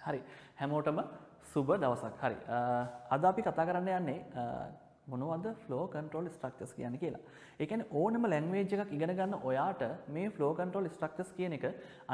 හරි. හැමෝටම සුබ දවසක්. හරි. අද අපි කතා කරන්න යන්නේ මොනවද flow control structures කියන්නේ කියලා. ඒ කියන්නේ ඕනම language එකක් ඉගෙන ගන්න ඔයාට මේ flow control structures කියන එක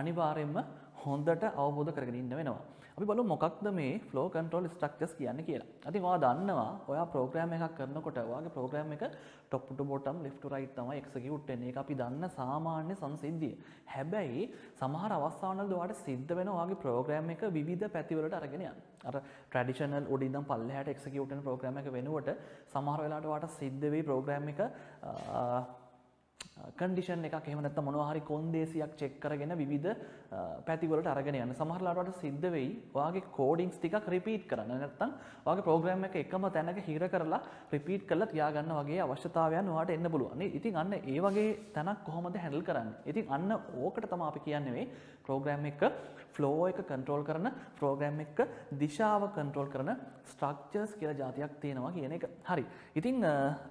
අනිවාර්යයෙන්ම හොඳට අවබෝධ කරගෙන ඉන්න වෙනවා. අපි බලමු මොකක්ද මේ flow control structures කියන්නේ කියලා. ඉතින් ඔයා දන්නවා ඔයා program එකක් කරනකොට ඔයාගේ program එක top to bottom left to right තමයි execute වෙන්නේ. ඒක අපි දන්න සාමාන්‍ය සංසිද්ධිය. හැබැයි සමහර අවස්ථාවවලදී ඔයාට සිද්ධ වෙනවා ඔයාගේ program එක විවිධ පැතිවලට අරගෙන යන්න. අර traditional උඩින් ඉඳන් පල්ලෙහාට execute වෙන program එක වෙනුවට සමහර වෙලාවට ඔයාට සිද්ධ වෙයි program එක condition එකක් එහෙම නැත්නම් මොනවා හරි කොන්දේසියක් check කරගෙන විවිධ පැති වලට අරගෙන යන්න. සමහර වෙලාවට සිද්ධ වෙයි ඔයාගේ codings ටිකක් repeat කරන්න. නැත්නම් ඔයාගේ program එක එකම තැනක හිර කරලා repeat කරලා තියාගන්න වගේ අවශ්‍යතාවයන් ඔයාට එන්න පුළුවන්. ඉතින් අන්න ඒ වගේ තැනක් කොහොමද handle කරන්නේ? ඉතින් අන්න ඕකට තමයි අපි කියන්නේ මේ program එක flow එක control කරන program එක දිශාව control කරන structures කියලා જાතියක් තියෙනවා කියන එක. හරි. ඉතින්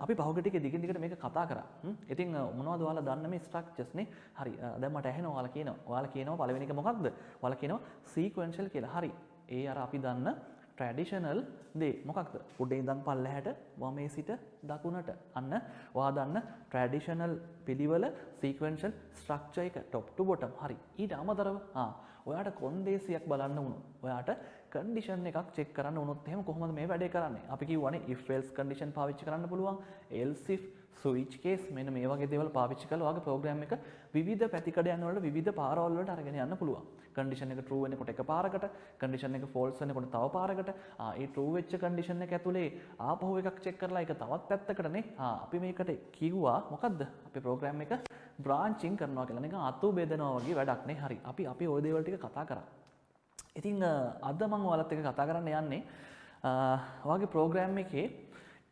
අපි පහුගිය ටිකේ දිගින් දිගට මේක කතා කරා. ඉතින් මොනවද ඔයාලා දන්න මේ structures නේ? හරි. දැන් මට ඇහෙනවා ඔයාලා කියනවා. ඔයාලා කියනවා පළවෙනි එක මොකක්ද? ඔයාලා කියනවා sequential කියලා. හරි. ඒ අර අපි දන්න traditional දේ මොකක්ද? උඩින් ඉඳන් පල්ලෙහාට වමේ සිට දකුණට. අන්න ඔයා දන්න traditional පිළිවෙල sequential structure එක top to bottom. හරි. ඊට අමතරව ඔයාට කොන්දේසියක් බලන්න වුණොත් ඔයාට condition එකක් check කරන්න වුණොත් එහෙම කොහොමද මේ වැඩේ කරන්නේ? අපි කියවනේ if else condition පාවිච්චි කරන්න පුළුවන්. else if switch case මෙන්න මේ වගේ දේවල් පාවිච්චි කරලා ඔයාගේ program එක විවිධ පැතිකඩයන් වලට විවිධ පාරවල් වලට අරගෙන යන්න පුළුවන්. condition එක true වෙනකොට එක පාරකට, condition එක false වෙනකොට තව පාරකට. ඒ true වෙච්ච condition එක ඇතුලේ ආපහු එකක් check කරලා ඒක තවත් පැත්තකටනේ. අපි මේකට කිව්වා මොකද්ද? අපේ program එක branching කරනවා කියලා. නිකන් අතු බෙදනවා වගේ වැඩක් නේ. හරි. අපි ওই දේවල් ටික කතා කරා. ඉතින් අද මම ඔයාලත් එක්ක කතා කරන්න යන්නේ ඔයාගේ program එකේ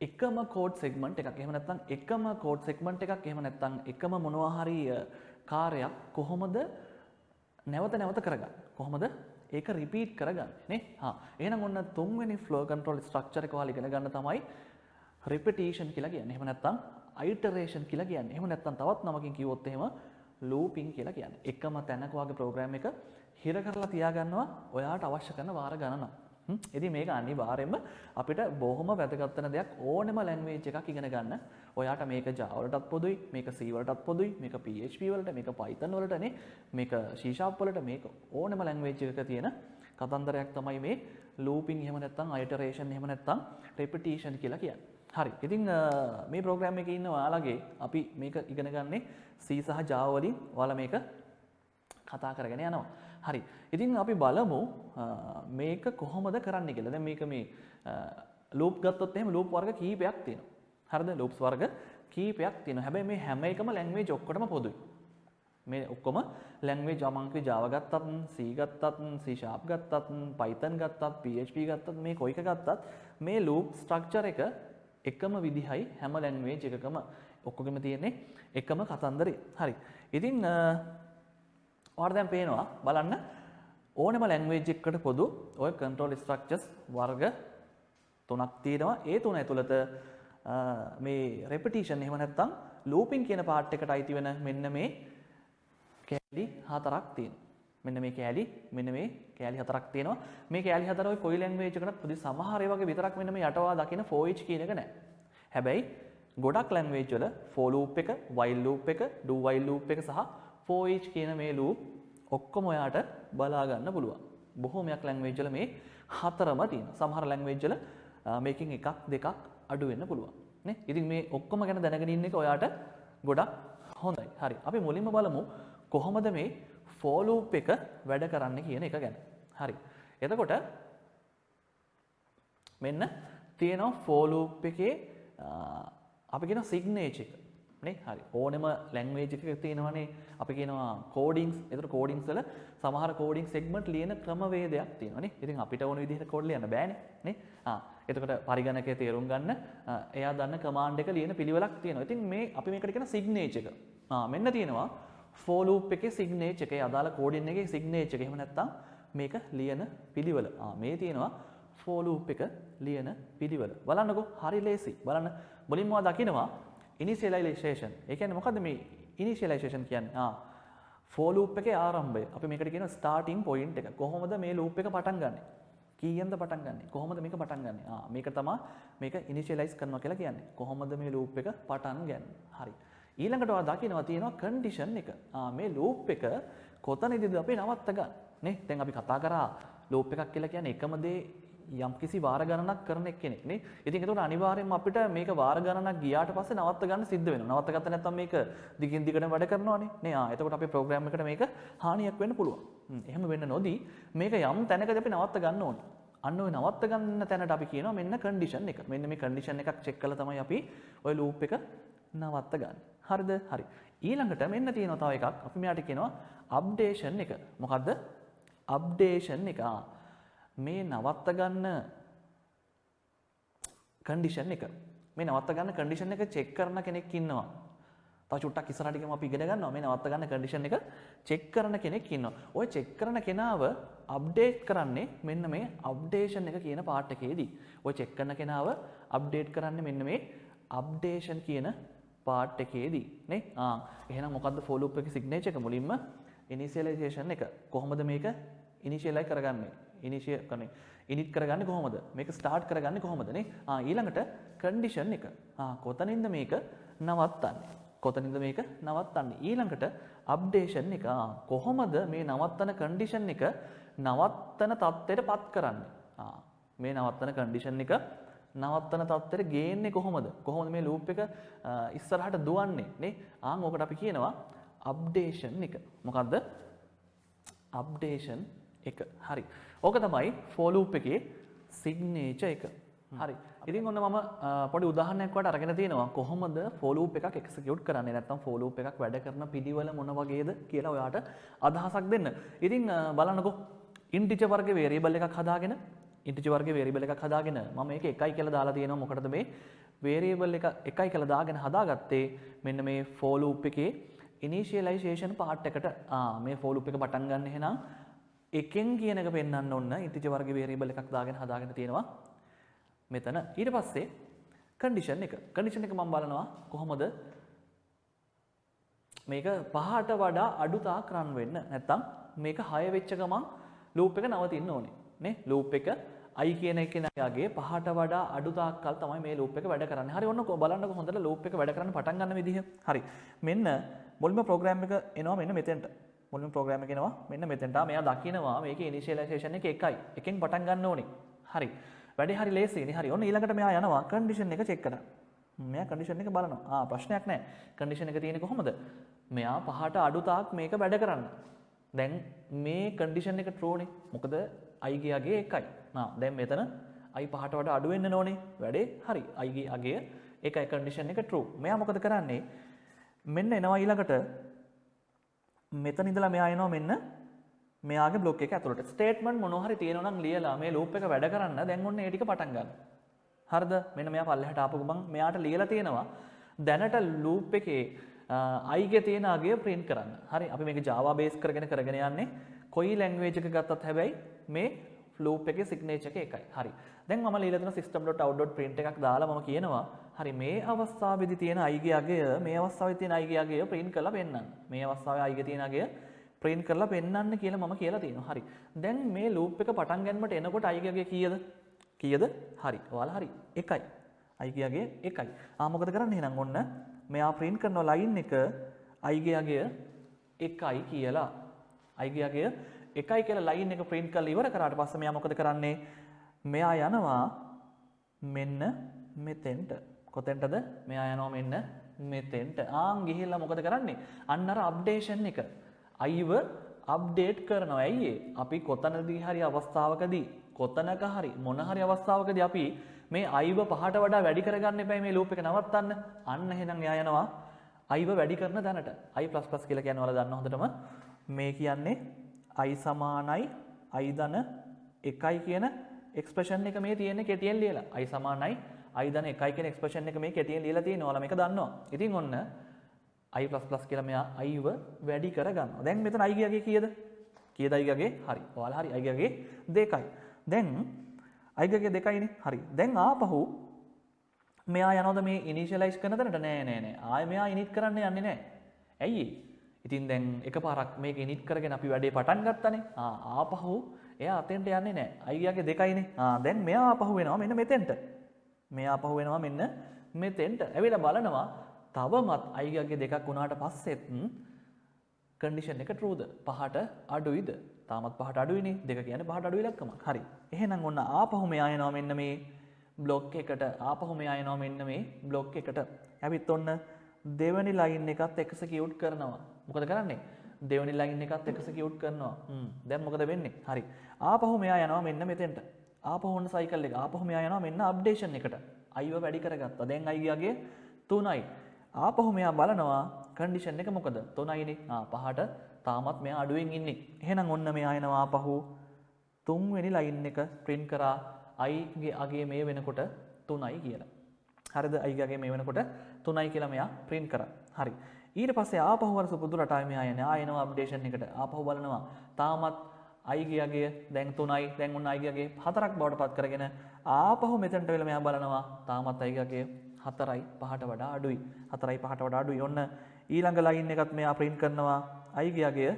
එකම code segment එකක් එහෙම නැත්නම් එකම code segment එකක් එහෙම නැත්නම් එකම මොනවා හරි කාර්යයක් කොහොමද නැවත නැවත කරගන්නේ? කොහොමද ඒක repeat කරගන්නේ නේ? එහෙනම් ඔන්න තුන්වෙනි flow control structure එක ඔයාලා ඉගෙන ගන්න තමයි repetition කියලා කියන්නේ. එහෙම නැත්නම් iteration කියලා කියන්නේ. එහෙම නැත්නම් තවත් නමකින් කිව්වොත් එහෙම looping කියලා කියන්නේ. එකම තැනක වගේ program එක හිර කරලා තියාගන්නවා ඔයාට අවශ්‍ය කරන වාර ගණනක්. ඉතින් මේක අනිවාර්යයෙන්ම අපිට බොහොම වැදගත් වෙන දෙයක් ඕනෙම language එකක් ඉගෙන ගන්න. ඔයාට මේක Java වලටත් පොදුයි, මේක C වලටත් පොදුයි, මේක PHP වලට, මේක Python වලටනේ, මේක C# වලට, මේක ඕනෙම language එකක තියෙන කතන්දරයක් තමයි මේ looping එහෙම නැත්නම් iteration එහෙම නැත්නම් repetition කියලා කියන්නේ. හරි. ඉතින් මේ program එකේ ඉන්න ඔයාලගේ අපි මේක ඉගෙන ගන්නේ C සහ Java වලින්. ඔයාලා මේක කතා කරගෙන යනවා. හරි. ඉතින් අපි බලමු මේක කොහොමද කරන්නේ කියලා. දැන් මේක මේ loop ගත්තොත් එහෙම loop වර්ග කීපයක් තියෙනවා. හරිද? loops වර්ග කීපයක් තියෙනවා. හැබැයි මේ හැම එකම language ඔක්කොටම පොදුයි. මේ ඔක්කොම language මම කිව්වේ Java ගත්තත්, C ගත්තත්, C# ගත්තත්, Python ගත්තත්, PHP ගත්තත්, මේ කොයි එක ගත්තත් මේ loop structure එක එකම විදිහයි හැම language එකකම ඔක්කොගෙම තියෙන්නේ එකම කතන්දරේ. හරි. ඉතින් ඔයාලට දැන් පේනවා බලන්න ඕනෑම language එකකට පොදු ඔය control structures වර්ග තුනක් තියෙනවා. ඒ තුන ඇතුළත මේ repetition එහෙම නැත්නම් looping කියන part එකට අයිති වෙන මෙන්න මේ කෑලි හතරක් තියෙනවා. මෙන්න මේ කෑලි හතරක් තියෙනවා. මේ කෑලි හතර ඔය කොයි language එකකට පොදු සමහර ඒ වගේ විතරක් මෙන්න මේ යටවා දකින for each කියන එක නැහැ. හැබැයි ගොඩක් language වල for loop එක, while loop එක, do while loop එක සහ for each කියන මේ loop ඔක්කොම ඔයාට බලා ගන්න පුළුවන්. බොහෝමයක් language වල මේ හතරම තියෙනවා. සමහර language වල මේකෙන් එකක් දෙකක් අඩු වෙන්න පුළුවන් නේ. ඉතින් මේ ඔක්කොම ගැන දැනගෙන ඉන්න එක ඔයාට ගොඩක් හොඳයි. හරි. අපි මුලින්ම බලමු කොහොමද මේ for loop එක වැඩ කරන්නේ කියන එක ගැන. හරි. එතකොට මෙන්න තියෙනවා for loop එකේ අපි කියන signature එක. නේ හරි ඕනෙම language එකක තියෙනවානේ අපි කියනවා codings. ඒතර codings වල සමහර coding segment ලියන ක්‍රමවේදයක් තියෙනවානේ. ඉතින් අපිට ඕන විදිහට code ලියන්න බෑනේ නේ. එතකොට පරිගණකයේ තේරුම් ගන්න එයා දන්න command එක ලියන පිළිවෙලක් තියෙනවා. ඉතින් මේ අපි මේකට කියන signature එක. මෙන්න තියෙනවා for loop එකේ signature එකේ අදාළ coding එකේ signature එක. එහෙම නැත්නම් මේක ලියන පිළිවෙල. මේ තියෙනවා for loop එක ලියන පිළිවෙල. බලන්නකෝ හරි ලේසි. බලන්න මුලින්ම දකිනවා initialization. ඒ කියන්නේ මොකද්ද මේ initialization කියන්නේ? for loop එකේ ආරම්භය. අපි මේකට කියනවා starting point එක. කොහොමද මේ loop එක පටන් ගන්නෙ? කීයෙන්ද පටන් ගන්නෙ? කොහොමද මේක පටන් ගන්නෙ? මේක තමයි මේක initialize කරනවා කියලා කියන්නේ. කොහොමද මේ loop එක පටන් ගන්නෙ? හරි. ඊළඟට ඔයා දකිනවා තියෙනවා condition එක. මේ loop එක කොතනදීද අපි නවත්ත ගන්න? නේ? දැන් අපි කතා කරා loop එකක් කියලා කියන්නේ එකම දේ යම්කිසි වාර ගණනක් කරන කෙනෙක් නේ. ඉතින් ඒකට අනිවාර්යයෙන්ම අපිට මේක වාර ගණනක් ගියාට පස්සේ නවත්ත ගන්න සිද්ධ වෙනවා. නවත්ත ගත්ත නැත්නම් මේක දිගින් දිගටම වැඩ කරනවානේ. නේ. එතකොට අපේ ප්‍රෝග්‍රෑම් එකට මේක හානියක් වෙන්න පුළුවන්. එහෙම වෙන්න නොදී මේක යම් තැනකදී අපි නවත්ත ගන්න ඕනේ. අන්න ඔය නවත්ත ගන්න තැනට අපි කියනවා මෙන්න කන්ඩිෂන් එක. මෙන්න මේ කන්ඩිෂන් එකක් චෙක් කරලා තමයි අපි ඔය ලූප් එක නවත්ත ගන්න. හරිද? හරි. ඊළඟට මෙන්න තියෙනවා තව එකක්. අපි මෙයාට කියනවා අප්ඩේෂන් එක. මොකද්ද? අප්ඩේෂන් එක. මේ නවත්ත ගන්න කන්ඩිෂන් එක. මේ නවත්ත ගන්න කන්ඩිෂන් එක චෙක් කරන කෙනෙක් ඉන්නවා. තව චුට්ටක් ඉස්සරහට ගියම අපි ඉගෙන ගන්නවා මේ නවත්ත ගන්න කන්ඩිෂන් එක චෙක් කරන කෙනෙක් ඉන්නවා. ඔය චෙක් කරන කෙනාව අප්ඩේට් කරන්නේ මෙන්න මේ අප්ඩේෂන් එක කියන පාර්ට් එකේදී. ඔය චෙක් කරන කෙනාව අප්ඩේට් කරන්නේ මෙන්න මේ අප්ඩේෂන් කියන පාර්ට් එකේදී නේ. එහෙනම් මොකද්ද for loop එකේ signature එක? මුලින්ම initialization එක. කොහොමද මේක initialize කරගන්නේ? init කරගන්නේ කොහොමද? මේක start කරගන්නේ කොහොමද නේ? ඊළඟට condition එක. කොතනින්ද මේක නවත්තන්නේ? කොතනින්ද මේක නවත්තන්නේ? ඊළඟට අප්ඩේෂන් එක. කොහොමද මේ නවත්තන කන්ඩිෂන් එක නවත්තන තත්ත්වයට පත් කරන්නේ? මේ නවත්තන කන්ඩිෂන් එක නවත්තන තත්ත්වයට ගේන්නේ කොහොමද? කොහොමද මේ ලූප් එක ඉස්සරහට දුවන්නේ නේ? ඕකට අපි කියනවා අප්ඩේෂන් එක. මොකද්ද? අප්ඩේෂන් එක. හරි. ඕක තමයි for loop එකේ signature එක. හරි. ඉතින් ඔන්න මම පොඩි උදාහරණයක් වලට අරගෙන තියෙනවා කොහොමද for loop එකක් execute කරන්නේ නැත්නම් for loop එකක් වැඩ කරන පිළිවෙල මොන වගේද කියලා ඔයාට අදහසක් දෙන්න. ඉතින් බලන්නකෝ integer වර්ග variable එකක් හදාගෙන මම මේක 1යි කියලා දාලා තියෙනවා. මොකටද මේ variable එක 1යි කියලා දාගෙන හදාගත්තේ? මෙන්න මේ for loop එකේ initialization part එකට. මේ for loop එක පටන් ගන්න එහෙනම් එකෙන් කියන එක පෙන්වන්න ඕන integer වර්ග variable එකක් දාගෙන හදාගෙන තියෙනවා. මෙතන ඊට පස්සේ කන්ඩිෂන් එක මම බලනවා කොහොමද මේක 5ට වඩා අඩු තාක් රන් වෙන්න. නැත්තම් මේක 6 වෙච්ච ගමන් ලූප් එක නවතින්න ඕනේ නේ. ලූප් එක i කියන එකේ 5ට වඩා අඩු තාක්කල් තමයි මේ ලූප් එක වැඩ කරන්නේ. හරි. ඔන්න බලන්නකො හොඳට ලූප් එක වැඩ කරන්න පටන් ගන්න විදිහ. හරි. මෙන්න මුලින්ම ප්‍රෝග්‍රෑම් එක එනවා මෙන්න මෙතෙන්ට. මෙන්න මෙතෙන්ට. මෙයා දකිනවා මේකේ ඉනිෂියලයිසේෂන් එක 1යි. එකෙන් පටන් ගන්න ඕනේ. හරි. වැඩි හරි ලේසියිනේ. හරි. ඔන්න ඊළඟට මෙයා යනවා කන්ඩිෂන් එක චෙක් කරන්න. මෙයා කන්ඩිෂන් එක බලනවා. ප්‍රශ්නයක් නැහැ. කන්ඩිෂන් එක තියෙන්නේ කොහොමද? මෙයා 5ට අඩු තාක් මේක වැඩ කරන්න. දැන් මේ කන්ඩිෂන් එක true නේ. මොකද i ගේ අගය 1යි. දැන් මෙතන i 5ට වඩා අඩු වෙන්න ඕනේ. වැඩේ හරි. i ගේ අගය 1යි කන්ඩිෂන් එක true. මෙයා මොකද කරන්නේ? මෙන්න එනවා ඊළඟට මෙතන ඉඳලා මෙයා එනවා මෙන්න මෙයාගේ බ්ලොක් එක ඇතුළට ස්ටේට්මන්ට් මොනවා හරි තියෙනවා නම් ලියලා මේ ලූප් එක වැඩ කරන්න දැන් ඔන්න ඒ ටික පටන් ගන්න. හරිද? මෙන්න මෙයා පල්ලෙහාට ආපු ගමන් මෙයාට ලියලා තියෙනවා දැනට ලූප් එකේ i ගේ තියෙන අගය print කරන්න. හරි. අපි මේක Java base කරගෙන යන්නේ. කොයි language එක ගත්තත් හැබැයි මේ ලූප් එකේ signature එක එකයි. හරි. දැන් මම ලියලා තියෙන system.out.print එකක් දාලා මම කියනවා හරි මේ අවස්ථාවේදී තියෙන i ගේ අගය මේ අවස්ථාවේ තියෙන i ගේ අගය print කරලා පෙන්නන්න. මේ අවස්ථාවේ i ගේ තියෙන අගය print කරලා පෙන්නන්න කියලා මම කියලා තියෙනවා. හරි. දැන් මේ loop එක පටන් ගන්නකොට එනකොට i ගේ අගය කීයද? හරි. ඔයාලා හරි. 1යි. i ගේ අගය 1යි. මොකද කරන්නේ එහෙනම් ඔන්න මෙයා print කරන line එක i ගේ අගය 1යි කියලා. i ගේ අගය 1යි කියලා line එක print කරලා ඉවර කරාට පස්සේ මෙයා මොකද කරන්නේ? මෙයා යනවා මෙන්න මෙතෙන්ට. කොතෙන්ටද? මෙයා යනවා මෙන්න මෙතෙන්ට. ගිහිල්ලා මොකද කරන්නේ? අන්න අර අප්ඩේෂන් එක අයිව අප්ඩේට් කරනවා. ඇයි අපි කොතනදී හරි අවස්ථාවකදී කොතනක හරි මොන හරි අවස්ථාවකදී අපි මේ අයිව 5ට වඩා වැඩි කරගන්න එපා මේ ලූප් එක නවත්තන්න. අන්න එහෙනම් එයා යනවා අයිව වැඩි කරන තැනට. i++ කියලා කියන්නේ ඔයාලා දන්න හොඳටම මේ කියන්නේ i සමානයි i ධන 1යි කියන එක්ස්ප්‍රෙෂන් එක මේ තියෙන්නේ කෙටියෙන් ලියලා. i සමානයි i ධන 1යි කියන එක්ස්ප්‍රෙෂන් එක මේ කෙටියෙන් ලියලා තියෙනවා. ඔයාලා මේක දන්නවා. ඉතින් ඔන්න i++ කියලා මෙයා iව වැඩි කරගන්නවා. දැන් මෙතන i ගේ අගය කීයද? කීයද i ගේ අගය? හරි. ඔයාලා හරි i ගේ අගය 2යි. දැන් i ගේ අගය 2යිනේ. හරි. දැන් ආපහු මෙයා යනවද මේ ඉනිෂියලයිස් කරන තැනට? නෑ. ආයෙ මෙයා ඉනිට් කරන්න යන්නේ නෑ. ඇයි ඉතින් දැන් එකපාරක් මේක ඉනිට් කරගෙන අපි වැඩේ පටන් ගත්තනේ. ආපහු එයා අතෙන්ට යන්නේ නැහැ. අයියාගේ දෙකයිනේ. දැන් මෙයා ආපහු වෙනවා මෙන්න මෙතෙන්ට. මෙයා ආපහු වෙනවා මෙන්න මෙතෙන්ට. ඇවිල්ලා බලනවා තවමත් අයියාගේ දෙකක් වුණාට පස්සෙත් කන්ඩිෂන් එක trueද? පහට අඩුයිද? තාමත් පහට අඩුයිනේ. දෙක කියන්නේ පහට අඩු ඉලක්කමක්. හරි. එහෙනම් ඔන්න ආපහු මෙයා එනවා මෙන්න මේ බ්ලොක් එකට. ආපහු මෙයා එනවා මෙන්න මේ බ්ලොක් එකට. ඇවිත් ඔන්න දෙවනි ලයින් එකත් එක්සිකියුට් කරනවා. මොකද කරන්නේ? දෙවනි ලයින් එකත් එක්සිකියුට් කරනවා. දැන් මොකද වෙන්නේ? හරි. ආපහු මෙයා යනවා මෙන්න මෙතෙන්ට. ආපහු ඔන්න සයිකල් එක. ආපහු මෙයා යනවා මෙන්න අප්ඩේෂන් එකට. අයිව වැඩි කරගත්තා. දැන් අයියාගේ 3යි. ආපහු මෙයා බලනවා කන්ඩිෂන් එක මොකද? 3යිනේ. පහට තාමත් මෙයා අඩුවෙන් ඉන්නේ. එහෙනම් ඔන්න මෙයා එනවා ආපහු තුන්වෙනි ලයින් එක print කරා i ගේ අගේ මේ වෙනකොට 3යි කියලා. හරිද? i ගේ අගේ මේ වෙනකොට 3යි කියලා මෙයා print කරා. හරි. ඊට පස්සේ ආපහු අර සුපුරුදු රටාවේ මෙයා යන්නේ. ආයෙනවා අප්ඩේෂන් එකට. ආපහු බලනවා තාමත් i ගේ අගේ දැන් 3යි. දැන් ඔන්න i ගේ අගේ 4ක් බවට පත් කරගෙන ආපහු මෙතනට වෙලා මෙයා බලනවා තාමත් i ගේ අගේ 4යි 5ට වඩා අඩුයි. 4යි 5ට වඩා අඩුයි. ඔන්න ඊළඟ ලයින් එකත් මෙයා print කරනවා i ගේ අගේ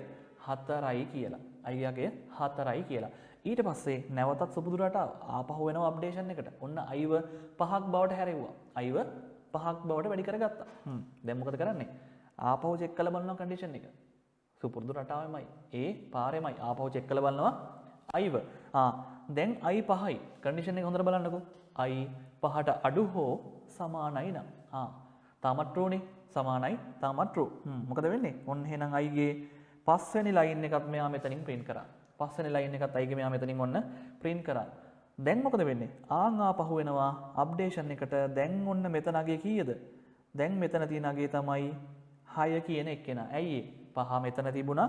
4යි කියලා. i ගේ අගේ 4යි කියලා. ඊට පස්සේ නැවතත් සුපුරුදු රටාව ආපහු වෙනවා අප්ඩේෂන් එකට. ඔන්න iව 5ක් බවට හැරෙව්වා. iව 5ක් බවට වැඩි කරගත්තා. දැන් මොකද කරන්නේ? ආපහු චෙක් කරලා බලනවා කන්ඩිෂන් එක. සුපුරුදු රටාවෙමයි. ඒ පාරෙමයි ආපහු චෙක් කරලා බලනවා iව. දැන් i 5යි. කන්ඩිෂන් එක හොඳට බලන්නකෝ. i 5ට අඩු හෝ සමානයි නම්. තාමත් true නේ. සමානයි තාමත් true. මොකද වෙන්නේ? ඔන්න එහෙනම් i ගේ පස්වෙනි ලයින් එකත් මෙයා මෙතනින් print කරා. පස්වෙනි ලයින් එකත් i ගේ මෙයා මෙතනින් ඔන්න print කරා. දැන් මොකද වෙන්නේ? ආපහු වෙනවා අප්ඩේෂන් එකට. දැන් ඔන්න මෙතන අගේ කීයද? දැන් මෙතන තියෙන අගේ තමයි 6 කියන එක්කෙනා. ඇයි ඒ? 5 මෙතන තිබුණා.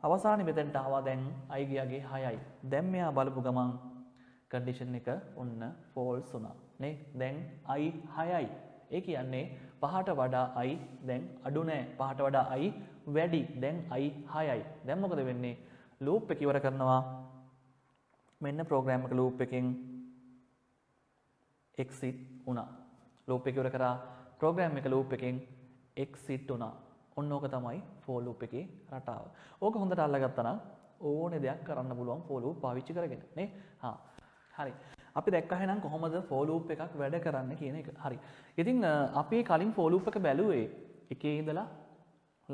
අවසානයේ මෙතනට ආවා දැන් i ගේ අගේ 6යි. දැන් මෙයා බලපු ගමන් කන්ඩිෂන් එක ඔන්න false වුණා. නේ? දැන් i 6යි. ඒ කියන්නේ 5ට වඩා i දැන් අඩු නෑ. 5ට වඩා i වැඩි. දැන් i 6යි. දැන් මොකද වෙන්නේ? ලූප් එක ඉවර කරනවා. මෙන්න ප්‍රෝග්‍රෑම් එක ලූප් එකෙන් exit වුණා. ලූප් එක ඉවර කරා. ප්‍රෝග්‍රෑම් එක ලූප් එකෙන් exit වුණා. ඔන්න ඕක තමයි for loop එකේ රටාව. ඕක හොඳට අල්ලගත්තා නම් ඕනේ දෙයක් කරන්න පුළුවන් for loop පාවිච්චි කරගෙන නේ. හරි. අපි දැක්කා එහෙනම් කොහොමද for loop එකක් වැඩ කරන්න කියන එක. හරි. ඉතින් අපි කලින් for loop එක බැලුවේ එකේ ඉඳලා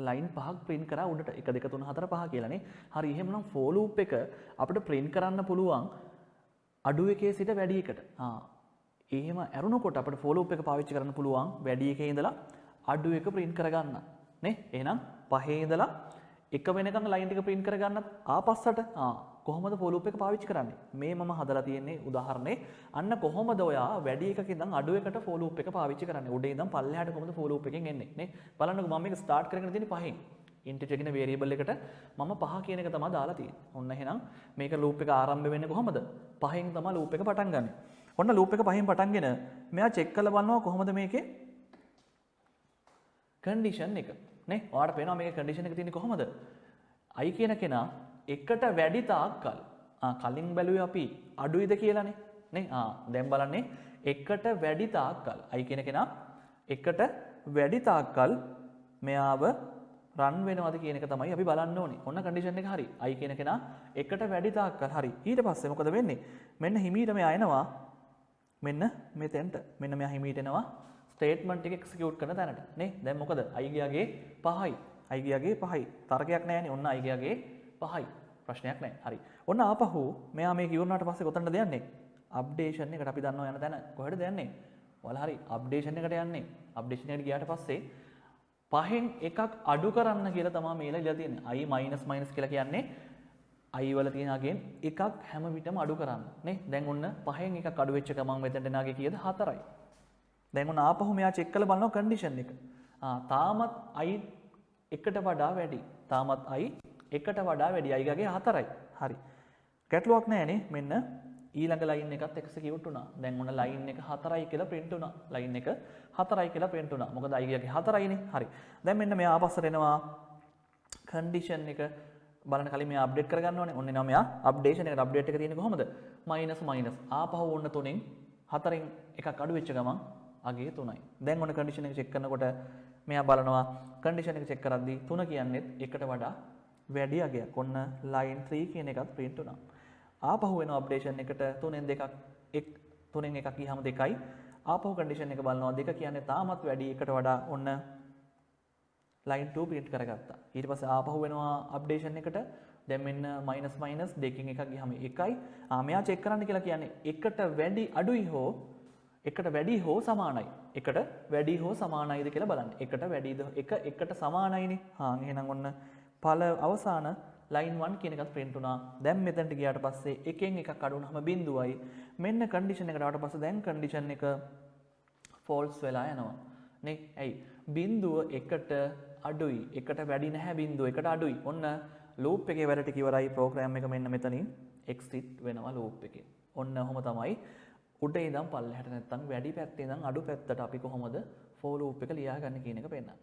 line 5ක් print කරා උඩට 1 2 3 4 5 කියලා නේ. හරි. එහෙමනම් for loop එක අපිට print කරන්න පුළුවන් අඩු එකේ සිට වැඩි එකට. එහෙම ඇරුණකොට අපිට for loop එක පාවිච්චි කරන්න පුළුවන් වැඩි එකේ ඉඳලා අඩු එක print කරගන්න. නේ? එහෙනම් 5 ඉඳලා 1 වෙනකන් line ටික print කරගන්නත් ආපස්සට කොහොමද for loop එක පාවිච්චි කරන්නේ? මේ මම හදලා තියෙන්නේ උදාහරණේ. අන්න කොහොමද ඔයා වැඩි එකක ඉඳන් අඩු එකට for loop එක පාවිච්චි කරන්නේ? උඩේ ඉඳන් පල්ලෙහාට කොහොමද for loop එකෙන් එන්නේ? නේ? බලන්නකෝ මම මේක start කරගෙන තියෙන්නේ 5න්. integer කියන variable එකට මම 5 කියන එක තමයි දාලා තියෙන්නේ. ඔන්න එහෙනම් මේක loop එක ආරම්භ වෙන්නේ කොහොමද? 5න් තමයි loop එක පටන් ගන්නෙ. ඔන්න loop එක 5න් පටන්ගෙන මෙයා check කරලා බලනවා කොහොමද මේකේ condition එක. නේ? ඔයාලට පේනවා මේකේ condition එක තියෙන්නේ කොහොමද? i කියන කෙනා එකට වැඩි තාක්කල් කලින් බැලුවේ අපි අඩුයිද කියලානේ නේ. දැන් බලන්නේ එකට වැඩි තාක්කල් i කියන කෙනා එකට වැඩි තාක්කල් මෙයාව රන් වෙනවද කියන එක තමයි අපි බලන්න ඕනේ. ඔන්න කන්ඩිෂන් එක හරි. i කියන කෙනා එකට වැඩි තාක්කල් හරි. ඊට පස්සේ මොකද වෙන්නේ? මෙන්න හිමීට මෙයා එනවා මෙන්න මෙතෙන්ට. මෙන්න මෙයා හිමීට එනවා ස්ටේට්මන්ට් එක එක්සිකියුට් කරන තැනට නේ. දැන් මොකද i ගියාගේ 5යි. i ගියාගේ 5යි. තරකයක් නැහැනේ. ඔන්න i ගියාගේ 5යි. ප්‍රශ්නයක් නැහැ. හරි. ඔන්න ආපහු මෙයා මේක ඉවරනාට පස්සේ කොතනද යන්නේ? අප්ඩේෂන් එකට. අපි දන්නවා යන තැන. කොහෙටද යන්නේ? ඔයාලා හරි අප්ඩේෂන් එකට යන්නේ. අප්ඩේෂන් එකට ගියාට පස්සේ 5න් එකක් අඩු කරන්න කියලා තමයි මේලා ඉලා තියෙන්නේ. i මයිනස් කියලා කියන්නේ i වල තියෙන අගෙන් එකක් හැම විටම අඩු කරන්න නේ. දැන් ඔන්න 5න් එකක් අඩු වෙච්ච ගමන් මෙතනට එනාගේ කීයද? 4යි. දැන් ඔන්න ආපහු මෙයා චෙක් කරලා බලනවා කන්ඩිෂන් එක. තාමත් i එකට වඩා වැඩි. තාමත් i එකට වඩා වැඩි. i ගාගේ 4යි. හරි. ගැටලුවක් නැහැ නේ. මෙන්න ඊළඟ ලයින් එකත් එක්සිකියුට් වුණා. දැන් ඔන්න ලයින් එක 4යි කියලා print වුණා. ලයින් එක 4යි කියලා print වුණා. මොකද i ගාගේ 4යිනේ. හරි. දැන් මෙන්න මෙයා ආපස්සට එනවා කන්ඩිෂන් එක බලන්න කලින් මෙයා අප්ඩේට් කරගන්න ඕනේ. ඔන්න එනවා මෙයා අප්ඩේෂන් එකට අප්ඩේට් එක තියෙන්නේ කොහොමද? මයිනස්. ආපහු ඔන්න 3න් 4න් එකක් අඩු වෙච්ච ගමන් අගේ 3යි. දැන් ඔන්න කන්ඩිෂන් එක චෙක් කරනකොට මෙයා බලනවා කන්ඩිෂන් එක චෙක් කරද්දී 3 කියන්නේ එකට වඩා වැඩි අගයක්. ඔන්න line 3 කියන එකත් print වුණා. ආපහු වෙනවා අප්ඩේෂන් එකට 3න් දෙකක් 3න් එකක් ගියාම 2යි. ආපහු කන්ඩිෂන් එක බලනවා 2 කියන්නේ තාමත් වැඩි එකට වඩා ඔන්න line 2 print කරගත්තා. ඊට පස්සේ ආපහු වෙනවා අප්ඩේෂන් එකට දැන් මෙන්න මයිනස් මයිනස් දෙකකින් එකක් ගියාම 1යි. මෙයා චෙක් කරන්න කියලා කියන්නේ එකට වැඩි අඩුයි හෝ එකට වැඩි හෝ සමානයි. එකට වැඩි හෝ සමානයිද කියලා බලන්න. එකට වැඩිද එකට සමානයිනේ. එහෙනම් ඔන්න පළ අවසාන line 1 කියන එකත් print වුණා. දැන් මෙතනට ගියාට පස්සේ එකෙන් එකක් අඩු වුණාම බිඳුවයි. මෙන්න condition එකට ආවට පස්සේ දැන් condition එක false වෙලා යනවා. නේ? ඇයි? බිඳුව එකට අඩුයි. එකට වැඩි නැහැ බිඳුව. එකට අඩුයි. ඔන්න loop එකේ වැඩ ටික ඉවරයි. program එක මෙන්න මෙතනින් exit වෙනවා loop එකේ. ඔන්න ඔහොම තමයි උඩ ඉඳන් පල්ලෙහාට නැත්තම් වැඩි පැත්තේ ඉඳන් අඩු පැත්තට අපි කොහොමද for loop එක ලියාගන්නේ කියන එක පෙන්නන්නේ.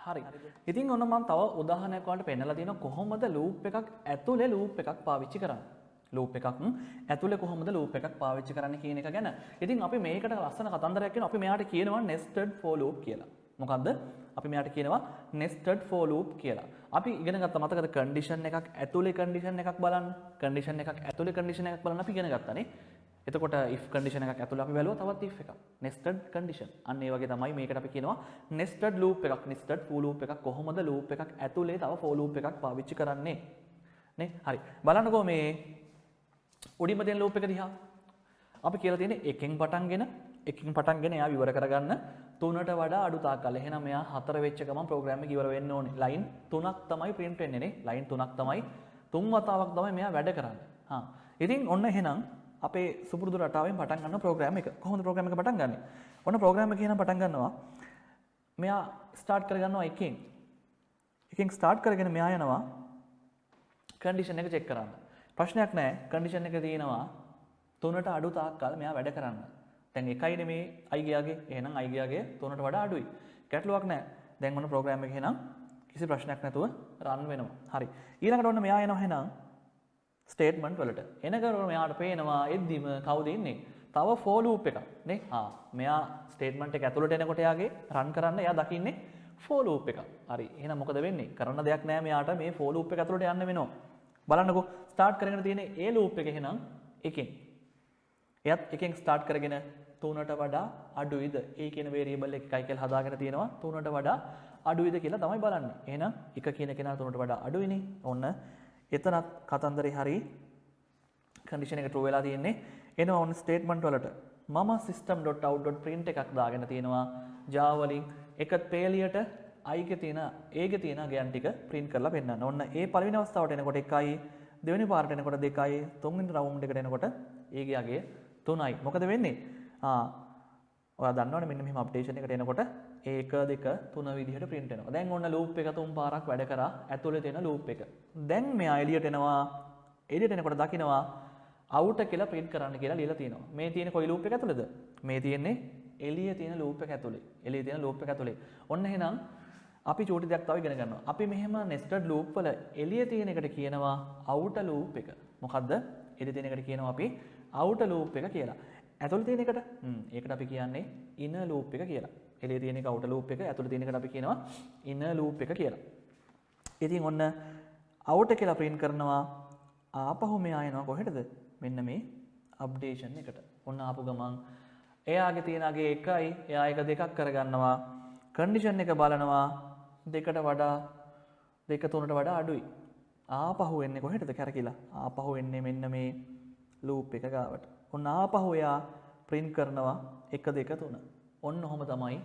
හරි. ඉතින් ඔන්න මම තව උදාහරණයක් වලට පෙන්නලා තියෙනවා කොහොමද loop එකක් ඇතුලේ loop එකක් පාවිච්චි කරන්නේ. loop එකක් ඇතුලේ කොහොමද loop එකක් පාවිච්චි කරන්නේ කියන එක ගැන. ඉතින් අපි මේකට ලස්සන කතන්දරයක් කියනවා. අපි මෙයාට කියනවා nested for loop කියලා. මොකද්ද? අපි මෙයාට කියනවා nested for loop කියලා. අපි ඉගෙන ගත්ත මතකද condition එකක් ඇතුලේ condition එකක් බලන්න. condition එකක් ඇතුලේ condition එකක් බලන්න අපි ඉගෙන ගත්තානේ. එතකොට if condition එකක් ඇතුළේ අපි බැලුවා තවත් if එකක් nested condition. අන්න ඒ වගේ තමයි මේකට අපි කියනවා nested loop එකක් nested for loop එකක්. කොහොමද loop එකක් ඇතුලේ තව for loop එකක් පාවිච්චි කරන්නේ නේ? හරි. බලන්නකෝ මේ උඩින්ම තියෙන loop එක දිහා. අපි කියලා තියෙන්නේ එකෙන් පටන්ගෙන එයා විවර කරගන්න 3ට වඩා අඩු තාක්කල්. එහෙනම් මෙයා 4 වෙච්ච ගමන් program එක ඉවර වෙන්න ඕනේ. line 3ක් තමයි print වෙන්නේ නේ. line 3ක් තමයි 3 වතාවක් තමයි මෙයා වැඩ කරන්නේ. ඉතින් ඔන්න එහෙනම් අපේ සුපුරුදු රටාවෙන් පටන් ගන්න ප්‍රෝග්‍රෑම් එක. කොහොමද ප්‍රෝග්‍රෑම් එක පටන් ගන්නෙ? ඔන්න ප්‍රෝග්‍රෑම් එක එහෙනම් පටන් ගන්නවා. මෙයා ස්ටාර්ට් කරගන්නවා එකෙන් ස්ටාර්ට් කරගෙන මෙයා යනවා කන්ඩිෂන් එක චෙක් කරන්න. ප්‍රශ්නයක් නැහැ. කන්ඩිෂන් එක තියෙනවා 3ට අඩු තාක්කල් මෙයා වැඩ කරන්න. දැන් 1යි නෙමේ i ගියාගේ. එහෙනම් i ගියාගේ 3ට වඩා අඩුයි. ගැටලුවක් නැහැ. දැන් ඔන්න ප්‍රෝග්‍රෑම් එක එහෙනම් කිසි ප්‍රශ්නයක් නැතුව රන් වෙනවා. හරි. ඊළඟට ඔන්න මෙයා එනවා එහෙනම් ස්ටේට්මන්ට් වලට. එනකොට මෙයාට පේනවා එද්දිම කවුද ඉන්නේ? තව for loop එකක් නේ. මෙයා ස්ටේට්මන්ට් එක ඇතුළට එනකොට එයාගේ රන් කරන්න එයා දකින්නේ for loop එකක්. හරි. එහෙනම් මොකද වෙන්නේ? කරන්න දෙයක් නැහැ මෙයාට මේ for loop එක ඇතුළට යන්න වෙනවා. බලන්නකෝ ස්ටාර්ට් කරගෙන තියෙන ඒ loop එක එහෙනම් එකෙන්. එයත් එකෙන් ස්ටාර්ට් කරගෙන 3ට වඩා අඩුයිද? ඒ කියන variable එක එකයි කියලා හදාගෙන තියෙනවා. 3ට වඩා අඩුයිද කියලා තමයි බලන්නේ. එහෙනම් එක කියන කෙනා 3ට වඩා අඩුයිනේ. ඔන්න එතනත් කතන්දරේ හරි කන්ඩිෂන් එක true වෙලා තියෙන්නේ. එනවා ඔන්න ස්ටේට්මන්ට් වලට මම system.out.print එකක් දාගෙන තියෙනවා Java වලින් එක පේලියට i ගේ තියෙන a ගේ තියෙන ගයන් ටික print කරලා පෙන්නන්න. ඔන්න ඒ පළවෙනි අවස්ථාවට එනකොට 1යි, දෙවෙනි පාරට එනකොට 2යි, තුන්වෙනි රවුන්ඩ් එකට එනකොට a ගේ අගය 3යි. මොකද වෙන්නේ? ඔයා දන්නවනේ මෙන්න මෙහෙම අප්ඩේෂන් එකට එනකොට 1 2 3 විදිහට print වෙනවා. දැන් ඔන්න loop එක 3 පාරක් වැඩ කරා ඇතුලේ තියෙන loop එක. දැන් මෙයා එළියට එනවා. එළියට එනකොට දකිනවා out කියලා print කරන්න කියලා ලියලා තියෙනවා. මේ තියෙන කොයි loop එක ඇතුලේද? මේ තියෙන්නේ එළියේ තියෙන loop එක ඇතුලේ. එළියේ තියෙන loop එක ඇතුලේ. ඔන්න එහෙනම් අපි චූටි දෙයක් තව ඉගෙන ගන්නවා. අපි මෙහෙම nested loop වල එළියේ තියෙන එකට කියනවා outer loop එක. මොකද්ද? එළියේ තියෙන එකට කියනවා අපි outer loop එක කියලා. ඇතුළේ තියෙන එකට ඒකට අපි කියන්නේ inner loop එක කියලා. එළියේ තියෙන එක outer loop එක, ඇතුළේ තියෙන එකට අපි කියනවා inner loop එක කියලා. ඉතින් ඔන්න outer කියලා print කරනවා. ආපහු මෙයා එනවා කොහෙටද? මෙන්න මේ updation එකට. ඔන්න ආපු ගමන් එයාගේ තියෙන අගේ 1යි, එයා එක දෙකක් කරගන්නවා. condition එක බලනවා 2ට වඩා 2 3ට වඩා අඩුයි. ආපහු එන්නේ කොහෙටද කැරකිලා? ආපහු එන්නේ මෙන්න මේ loop එක ගාවට. ඔන්න ආපහු එයා print කරනවා 1 2 3. ඔන්න ඔහොම තමයි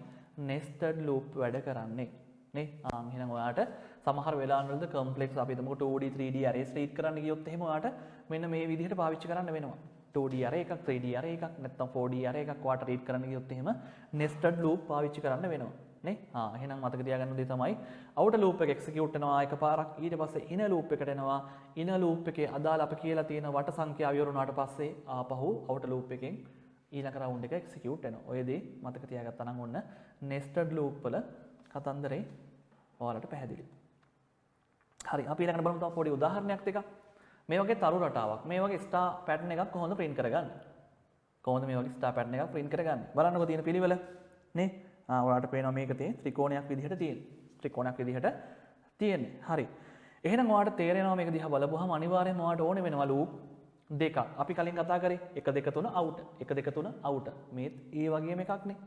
nested loop වැඩ කරන්නේ නේ. එහෙනම් ඔයාට සමහර වෙලාවවලද complex අපි හිතමුකෝ 2D 3D arrays read කරන්න ගියොත් එහෙම ඔයාට මෙන්න මේ විදිහට පාවිච්චි කරන්න වෙනවා. 2D array එකක් 3D array එකක් නැත්නම් 4D array එකක් ඔයාට read කරන්න ගියොත් එහෙම nested loop පාවිච්චි කරන්න වෙනවා නේ. එහෙනම් මතක තියාගන්න දේ තමයි outer loop එක execute වෙනවා එකපාරක්. ඊට පස්සේ inner loop එකට එනවා. inner loop එකේ අදාළ අපි කියලා තියෙන වට සංඛ්‍යාව ඉවරුනාට පස්සේ ආපහු outer loop එකෙන් ඊළඟ රවුන්ඩ් එක එක්සිකියුට් වෙනවා. ඔය දේ මතක තියාගත්තා නම් ඔන්න nested loop වල කතන්දරේ ඔයාලට පැහැදිලි. හරි අපි ඊළඟට බලමු තව පොඩි උදාහරණයක් ටිකක්. මේ වගේ තරු රටාවක් මේ වගේ star pattern එකක් කොහොමද print කරගන්නේ? කොහොමද මේ වගේ star pattern එකක් print කරගන්නේ? බලන්නකෝ තියෙන පිළිවෙල. නේ. ඔයාලට පේනවා මේක ත්‍රිකෝණයක් විදිහට තියෙන්නේ. ත්‍රිකෝණයක් විදිහට තියෙන්නේ. හරි. එහෙනම් ඔයාලට තේරෙනවා මේක දිහා බලපුවාම අනිවාර්යයෙන්ම ඔයාලට ඕනේ වෙනවා ලූප් දෙකක්. අපි කලින් කතා කරේ 1 2 3 අවුට්. 1 2 3 අවුට්. මේත් ඒ වගේම එකක් නේ.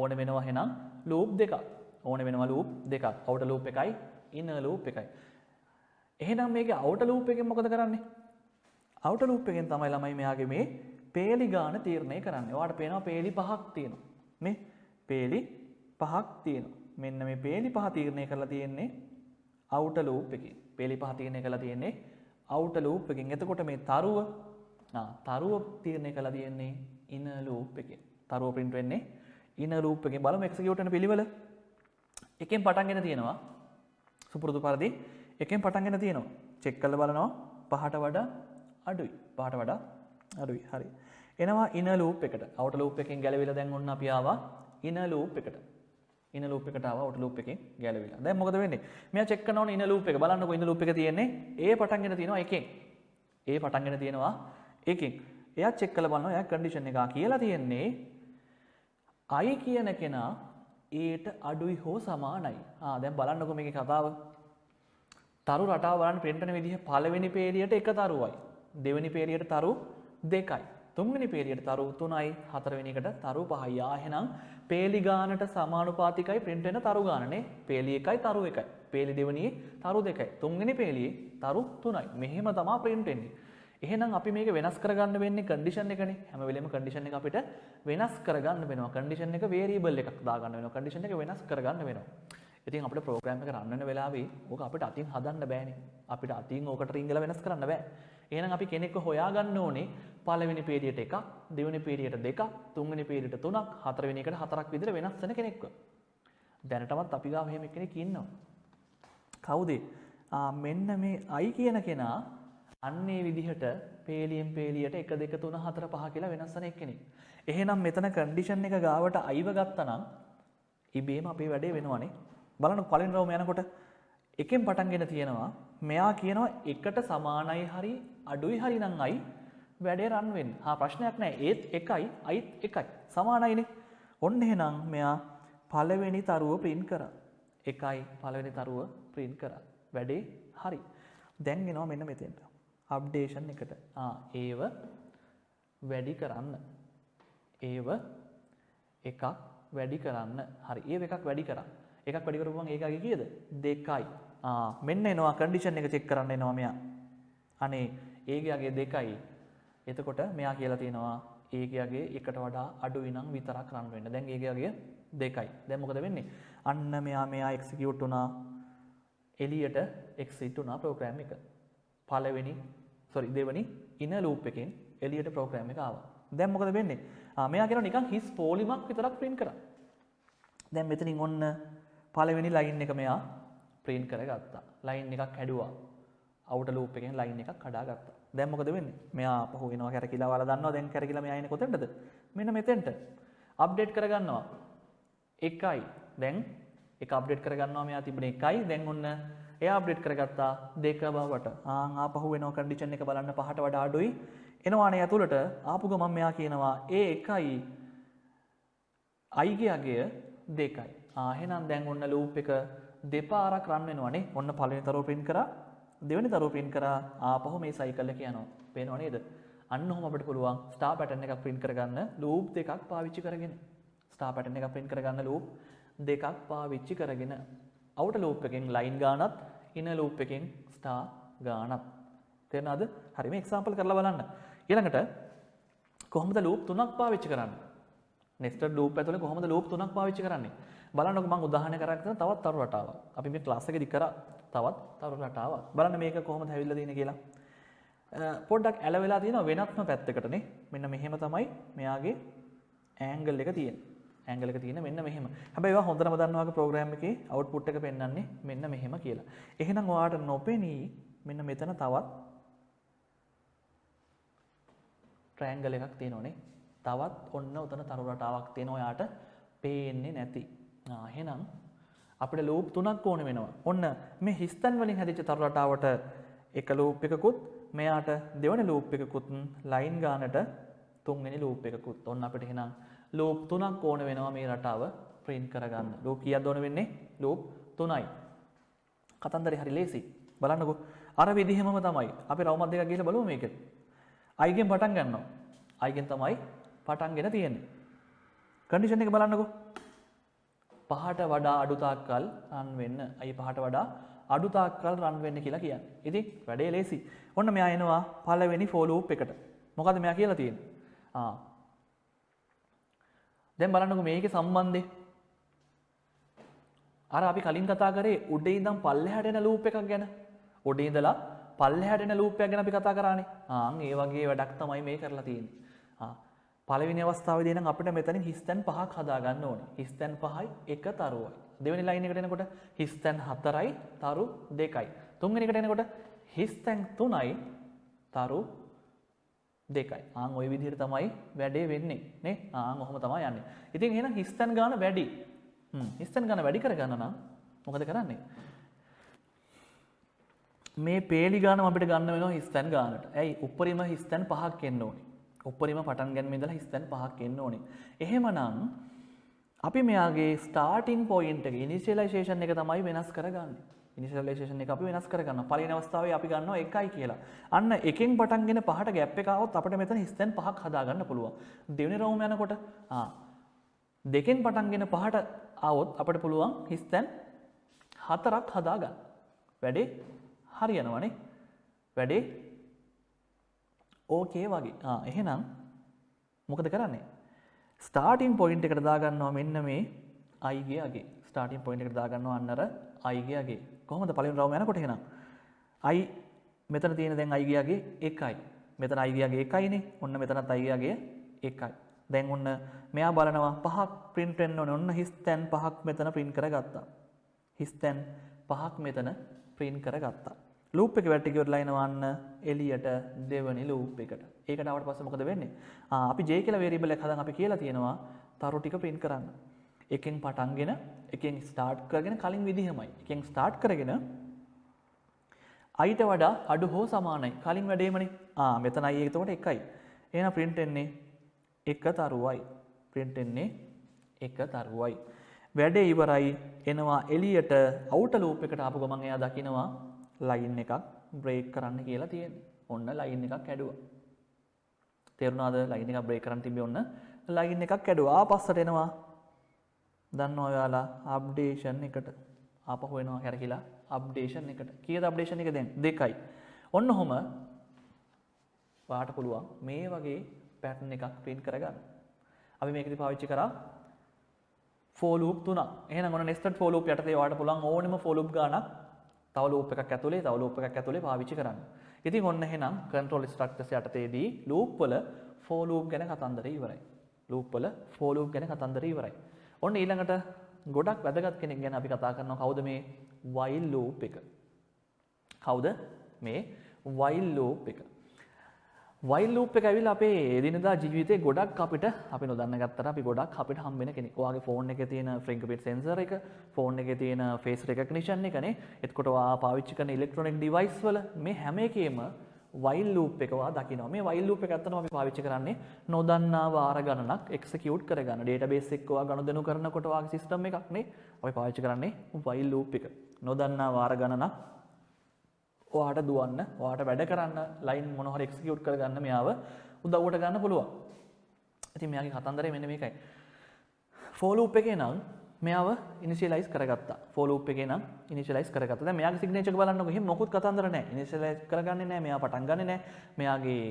ඕනේ වෙනවා එහෙනම් ලූප් දෙකක්. ඕනේ වෙනවා ලූප් දෙකක්. අවුටර් ලූප් එකයි ඉන්නර් ලූප් එකයි. එහෙනම් මේකේ අවුටර් ලූප් එකෙන් මොකද කරන්නේ? අවුටර් ලූප් එකෙන් තමයි ළමයි මෙයාගේ මේ පේලි ගාන තීරණය කරන්නේ. ඔයාලට පේනවා පේලි පහක් තියෙනවා. මේ පේලි පහක් තියෙනවා. මෙන්න මේ පේලි පහ තීරණය කරලා තියෙන්නේ අවුටර් ලූප් එකෙන්. පේලි පහ තීරණය කරලා තියෙන්නේ අවුටර් ලූප් එකෙන්. එතකොට මේ තරුව තීරණය කරලා තියෙන්නේ ඉන්නර් ලූප් එකෙන්. තරුව print වෙන්නේ ඉන්නර් ලූප් එකෙන්. බලමු එක්සිකියුට් වෙන පිළිවෙල. එකෙන් පටන්ගෙන තියෙනවා. සුපුරුදු පරිදි එකෙන් පටන්ගෙන තියෙනවා. චෙක් කරලා බලනවා පහට වඩා අඩුයි. පහට වඩා අඩුයි. හරි. එනවා ඉන්නර් ලූප් එකට. අවුටර් ලූප් එකෙන් ගැලවිලා දැන් ඔන්න අපි ආවා ඉන්නර් ලූප් එකට. ඉන්නර් ලූප් එකට ආවා අවුටර් ලූප් එකෙන් ගැලවිලා. දැන් මොකද වෙන්නේ? මෙයා චෙක් කරනවා ඉන්නර් ලූප් එක. බලන්නකෝ ඉන්නර් ලූප් එක තියෙන්නේ A පටන්ගෙන තියෙනවා එකෙන්. A පටන්ගෙන තියෙනවා එකෙන්. එයා චෙක් කරලා බලනවා එයා කන්ඩිෂන් එක කියලා තියෙන්නේ I කියන කෙනා Aට අඩුයි හෝ සමානයි. දැන් බලන්නකෝ මේකේ කතාව. තරු රටාව බලන්න print වෙන විදිහ පළවෙනි පේලියට එක තරුවයි. දෙවෙනි පේලියට තරු දෙකයි. තුන්වෙනි පේලියට තරු 3යි. හතරවෙනි එකට තරු 5යි. එහෙනම් පේලි ගානට සමානුපාතිකයි print වෙන තරු ගානනේ. පේලි 1යි තරු 1යි. පේලි දෙවෙනියේ තරු 2යි. තුන්වෙනි පේලියේ තරු 3යි. මෙහෙම තමයි print වෙන්නේ. එහෙනම් අපි මේක වෙනස් කරගන්න වෙන්නේ කන්ඩිෂන් එකනේ. හැම වෙලෙම කන්ඩිෂන් එක අපිට වෙනස් කරගන්න වෙනවා. කන්ඩිෂන් එක වේරියබල් එකක් දාගන්න වෙනවා. කන්ඩිෂන් එක වෙනස් කරගන්න වෙනවා. ඉතින් අපිට ප්‍රෝග්‍රෑම් එක රන් වෙන වෙලාවේ ඕක අපිට අතින් හදන්න බෑනේ. අපිට අතින් ඕකට රින්ගලා වෙනස් කරන්න බෑ. එහෙනම් අපි කෙනෙක්ව හොයාගන්න ඕනේ පළවෙනි පේරියට එකක්, දෙවෙනි පේරියට දෙකක්, තුන්වෙනි පේරියට තුනක්, හතරවෙනි එකට හතරක් විදිහට වෙනස් වෙන කෙනෙක්ව. දැනටමත් අපි ගාව එහෙම කෙනෙක් ඉන්නවා. කවුද? මෙන්න මේ I කියන කෙනා අන්නේ විදිහට පේලියෙන් පේලියට 1 2 3 4 5 කියලා වෙනස් වෙන එක්කෙනෙක්. එහෙනම් මෙතන කන්ඩිෂන් එක ගාවට Iව ගත්තා නම් ඉබේම අපේ වැඩේ වෙනවනේ. බලන්න පළවෙනි රවුම යනකොට එකෙන් පටන්ගෙන තියෙනවා මෙයා කියනවා එකට සමානයි හරි අඩුයි හරි නම් I වැඩේ රන් වෙන්නේ. ප්‍රශ්නයක් නැහැ. ඒත් එකයි Iත් එකයි. සමානයිනේ. ඔන්න එහෙනම් මෙයා පළවෙනි තරුව print කරා. එකයි පළවෙනි තරුව print කරා. වැඩේ හරි. දැන් එනවා මෙන්න මෙතෙන්ට. අප්ඩේෂන් එකට. ඒව වැඩි කරන්න. ඒව එකක් වැඩි කරන්න. හරි. ඒව එකක් වැඩි කරා. එකක් වැඩි කරපුවම ඒකගේ කීයද? 2යි. මෙන්න එනවා කන්ඩිෂන් එක චෙක් කරන්න එනවා මෙයා. අනේ ඒකගේ 2යි. එතකොට මෙයා කියලා තියෙනවා ඒකගේ එකට වඩා අඩුයි නම් විතරක් රන් වෙන්න. දැන් ඒකගේ 2යි. දැන් මොකද වෙන්නේ? අන්න මෙයා එක්සිකියුට් වුණා. එළියට එක්සිට් වුණා ප්‍රෝග්‍රෑම් එක. දෙවෙනි ඉන්නර් ලූප් එකෙන් එළියට ප්‍රෝග්‍රෑම් එක ආවා. දැන් මොකද වෙන්නේ? මෙයා කියනවා නිකන් හිස් පොලිමක් විතරක් print කරා. දැන් මෙතනින් ඔන්න පළවෙනි ලයින් එක මෙයා print කරගත්තා. ලයින් එකක් හැදුවා. අවුටර් ලූප් එකෙන් ලයින් එකක් හදාගත්තා. දැන් මොකද වෙන්නේ? මෙයා පහු වෙනවා කැරකිලා වල දන්නවා. දැන් කැරකිලා මෙයා එන්නේ කොතෙන්ද? මෙන්න මෙතෙන්ට. අප්ඩේට් කරගන්නවා. 1යි. දැන් එක අප්ඩේට් කරගන්නවා මෙයා තිබුණේ 1යි. දැන් ඔන්න එයා අප්ඩේට් කරගත්තා 2 බවට. ආපහු වෙනවා කන්ඩිෂන් එක බලන්න 5ට වඩා අඩුයි. එනවානේ ඇතුළට ආපු ගමන් මෙයා කියනවා ඒ 1යි I ගේ අගය 2යි. එහෙනම් දැන් ඔන්න ලූප් එක දෙපාරක් රන් වෙනවනේ. ඔන්න පළවෙනි තරුව print කරා, දෙවෙනි තරුව print කරා, ආපහු මේ සයිකල් එක යනවා. පේනව නේද? අන්න ඔහොම අපිට පුළුවන් ස්ටාර් පැටර්න් එකක් print කරගන්න ලූප් දෙකක් පාවිච්චි කරගෙන. ස්ටාර් පැටර්න් එකක් print කරගන්න ලූප් දෙකක් පාවිච්චි කරගෙන. අවුටර් ලූප් එකෙන් ලයින් ගානත්, ඉන්නර් ලූප් එකෙන් ස්ටාර් ගානත්. තේරෙනවද? හරි මේ එක්සැම්පල් කරලා බලන්න. ඊළඟට කොහොමද ලූප් තුනක් පාවිච්චි කරන්නේ? නෙස්ටඩ් ලූප් ඇතුලේ කොහොමද ලූප් තුනක් පාවිච්චි කරන්නේ? බලන්නකො මම උදාහරණයක් අරගෙන තවත් තරු රටාවක්. අපි මේ ක්ලාස් එකේදී කරා තවත් තරු රටාවක්. බලන්න මේක කොහොමද හැවිල්ලා තියෙන්නේ කියලා. පොඩ්ඩක් ඇල වෙලා තියෙනවා වෙනත්ම පැත්තකටනේ. මෙන්න මෙහෙම තමයි මෙයාගේ ඇන්ගල් එක තියෙන්නේ. ඇන්ගල් එක තියෙන මෙන්න මෙහෙම. හැබැයි ඒවා හොඳටම දන්නවා වගේ ප්‍රෝග්‍රෑම් එකේ අවුට්පුට් එක පෙන්වන්නේ මෙන්න මෙහෙම කියලා. එහෙනම් ඔයාලට නොපෙනී මෙන්න මෙතන තවත් ට්‍රයැන්ගල් එකක් තියෙනවනේ. තවත් ඔන්න උතන තරු රටාවක් තියෙනවා ඔයාට පේන්නේ නැති. එහෙනම් අපිට ලූප් තුනක් ඕනේ වෙනවා. ඔන්න මේ හිස්තන් වලින් හැදිච්ච තරු රටාවට එක ලූප් එකකුත් මෙයාට දෙවෙනි ලූප් එකකුත් ලයින් ගානට තුන්වෙනි ලූප් එකකුත්. ඔන්න අපිට එහෙනම් ලූප් 3ක් ඕන වෙනවා මේ රටාව print කරගන්න. ලූප් කීයක්ද ඕන වෙන්නේ? ලූප් 3යි. කතන්දරේ හරි ලේසි. බලන්නකෝ. අර විදිහමම තමයි. අපි රවුමක් දෙකක් ගිහලා බලමු මේක. i ගෙන් පටන් ගන්නවා. i ගෙන් තමයි පටන්ගෙන තියෙන්නේ. කන්ඩිෂන් එක බලන්නකෝ. 5ට වඩා අඩු තාක්කල් රන් වෙන්න. i 5ට වඩා අඩු තාක්කල් රන් වෙන්න කියලා කියන්නේ. ඉතින් වැඩේ ලේසි. ඔන්න මෙයා එනවා පළවෙනි for loop එකට. මොකද මෙයා කියලා තියෙන්නේ? දැන් බලන්නකෝ මේකේ සම්බන්ධය. අර අපි කලින් කතා කරේ උඩේ ඉඳන් පල්ලෙහාට එන loop එකක් ගැන. උඩේ ඉඳලා පල්ලෙහාට එන loop එකක් ගැන අපි කතා කරානේ. ඒ වගේ වැඩක් තමයි මේ කරලා තියෙන්නේ. පළවෙනි අවස්ථාවේදී නම් අපිට මෙතනින් හිස්තැන් 5ක් හදා ගන්න ඕනේ. හිස්තැන් 5යි එක තරුවයි. දෙවෙනි ලයින් එකට එනකොට හිස්තැන් 4යි තරු 2යි. තුන්වෙනි එකට එනකොට හිස්තැන් 3යි තරු 2යි. ওই විදිහට තමයි වැඩේ වෙන්නේ නේ. ඔහොම තමයි යන්නේ. ඉතින් එහෙනම් හිස්තැන් ගාන වැඩි. හිස්තැන් ගාන වැඩි කරගන්න නම් මොකද කරන්නේ? මේ පේලි ගානම අපිට ගන්න වෙනවා හිස්තැන් ගානට. ඇයි? උඩරිම හිස්තැන් 5ක් එන්න ඕනේ. උඩරිම පටන් ගැනීම ඉඳලා හිස්තැන් 5ක් එන්න ඕනේ. එහෙමනම් අපි මෙයාගේ ස්ටාර්ටින් පොයින්ට් එක ඉනිෂියලයිසේෂන් එක තමයි වෙනස් කරගන්නේ. ඉනිෂියලයිසේෂන් එක අපි වෙනස් කරගන්නවා. පළවෙනි අවස්ථාවේ අපි ගන්නවා 1යි කියලා. අන්න එකෙන් පටන්ගෙන 5ට ગેප් එක આવොත් අපිට මෙතන හිස්තැන් 5ක් හදා ගන්න පුළුවන්. දෙවෙනි රවුම යනකොට දෙකෙන් පටන්ගෙන 5ට આવොත් අපිට පුළුවන් හිස්තැන් 4ක් හදා ගන්න. වැඩේ හරියනවනේ. වැඩේ ඕකේ වගේ. එහෙනම් මොකද කරන්නේ? ස්ටාර්ටින් පොයින්ට් එකට දාගන්නවා මෙන්න මේ i ගේ අගේ. ස්ටාර්ටින් පොයින්ට් එකට දාගන්නවා අන්නර i ගේ අගේ. කොහොමද පළවෙනි රවුම යනකොට එහෙනම් i මෙතන තියෙන දැන් i ගේ අගේ 1යි. මෙතන i ගේ අගේ 1යිනේ. ඔන්න මෙතනත් i ගේ අගේ 1යි. දැන් ඔන්න මෙයා බලනවා 5ක් print වෙන්න ඕනේ. ඔන්න හිස්තැන් 5ක් මෙතන print කරගත්තා. හිස්තැන් 5ක් මෙතන print කරගත්තා. loop එක වැටි ඉවරලා එනවා අන්න එළියට දෙවෙනි loop එකට. ඒකට ආවට පස්සේ මොකද වෙන්නේ? අපි j කියලා variable එක හදන් අපි කියලා තියෙනවා තරු ටික print කරන්න. එකෙන් පටන්ගෙන එකෙන් start කරගෙන කලින් විදිහමයි. එකෙන් start කරගෙන i ට වඩා අඩු හෝ සමානයි. කලින් වැඩේමනේ. මෙතන i එතකොට 1යි. එහෙනම් print වෙන්නේ එක තරුවයි. print වෙන්නේ එක තරුවයි. වැඩේ ඉවරයි. එනවා එළියට outer loop එකට ආපු ගමන් එයා දකිනවා ලයින් එකක් බ්‍රේක් කරන්න කියලා තියෙන්නේ. ඔන්න ලයින් එකක් කැඩුවා. තේරුණාද? ලයින් එකක් බ්‍රේක් කරන්න තිබ්බේ ඔන්න ලයින් එකක් කැඩුවා. ආපස්සට එනවා. දන්නවා ඔයාලා අප්ඩේෂන් එකට. ආපහු එනවා හැරකිලා අප්ඩේෂන් එකට. කීයද අප්ඩේෂන් එක දැන්? 2යි. ඔන්න ඔහොම ඔයාට පුළුවන් මේ වගේ පැටර්න් එකක් print කරගන්න. අපි මේකදී පාවිච්චි කරා for loop 3ක්. එහෙනම් ඔන්න nested for loop යටතේ ඔයාට පුළුවන් ඕනෙම for loop ගානක් තව loop එකක් ඇතුලේ පාවිච්චි කරන්න. ඉතින් ඔන්න එහෙනම් control structures යටතේදී loop වල for loop ගැන කතන්දරය ඉවරයි. loop වල for loop ගැන කතන්දරය ඉවරයි. ඔන්න ඊළඟට ගොඩක් වැදගත් කෙනෙක් ගැන අපි කතා කරනවා. කවුද මේ while loop එක? කවුද මේ while loop එක? while loop එක ඇවිල්ලා අපේ එදිනදා ජීවිතේ ගොඩක් අපි නොදන්න ගත්තට අපි ගොඩක් අපිට හම්බ වෙන කෙනෙක්. ඔයාගේ ෆෝන් එකේ තියෙන fingerprint sensor එක, ෆෝන් එකේ තියෙන face recognition එකනේ. එතකොට ඔයා පාවිච්චි කරන electronic device වල මේ හැම එකේම while loop එක ඔයා දකිනවා. මේ while loop එක ඇත්තටම අපි පාවිච්චි කරන්නේ නොදන්නා වාර ගණනක් execute කරගන්න. database එක ඔයා ගනුදෙනු කරනකොට ඔයාගේ system එකක් නේ. අපි පාවිච්චි කරන්නේ while loop එක. නොදන්නා වාර ගණනක් ඔයාට දුවන්න, ඔයාට වැඩ කරන්න, ලයින් මොන හරි එක්සිකියුට් කරගන්න මෙයාව උදව්වට ගන්න පුළුවන්. ඉතින් මෙයාගේ කතන්දරේ මෙන්න මේකයි. for loop එකේ නම් මෙයාව ඉනිෂියලයිස් කරගත්තා. for loop එකේ නම් ඉනිෂියලයිස් කරගත්තා. දැන් මෙයාගේ සිග්නේචර් එක බලන්නකො. එහෙම මොකුත් කතන්දර නැහැ. ඉනිෂියලයිස් කරගන්නේ නැහැ. මෙයා පටන් ගන්නෙ නැහැ. මෙයාගේ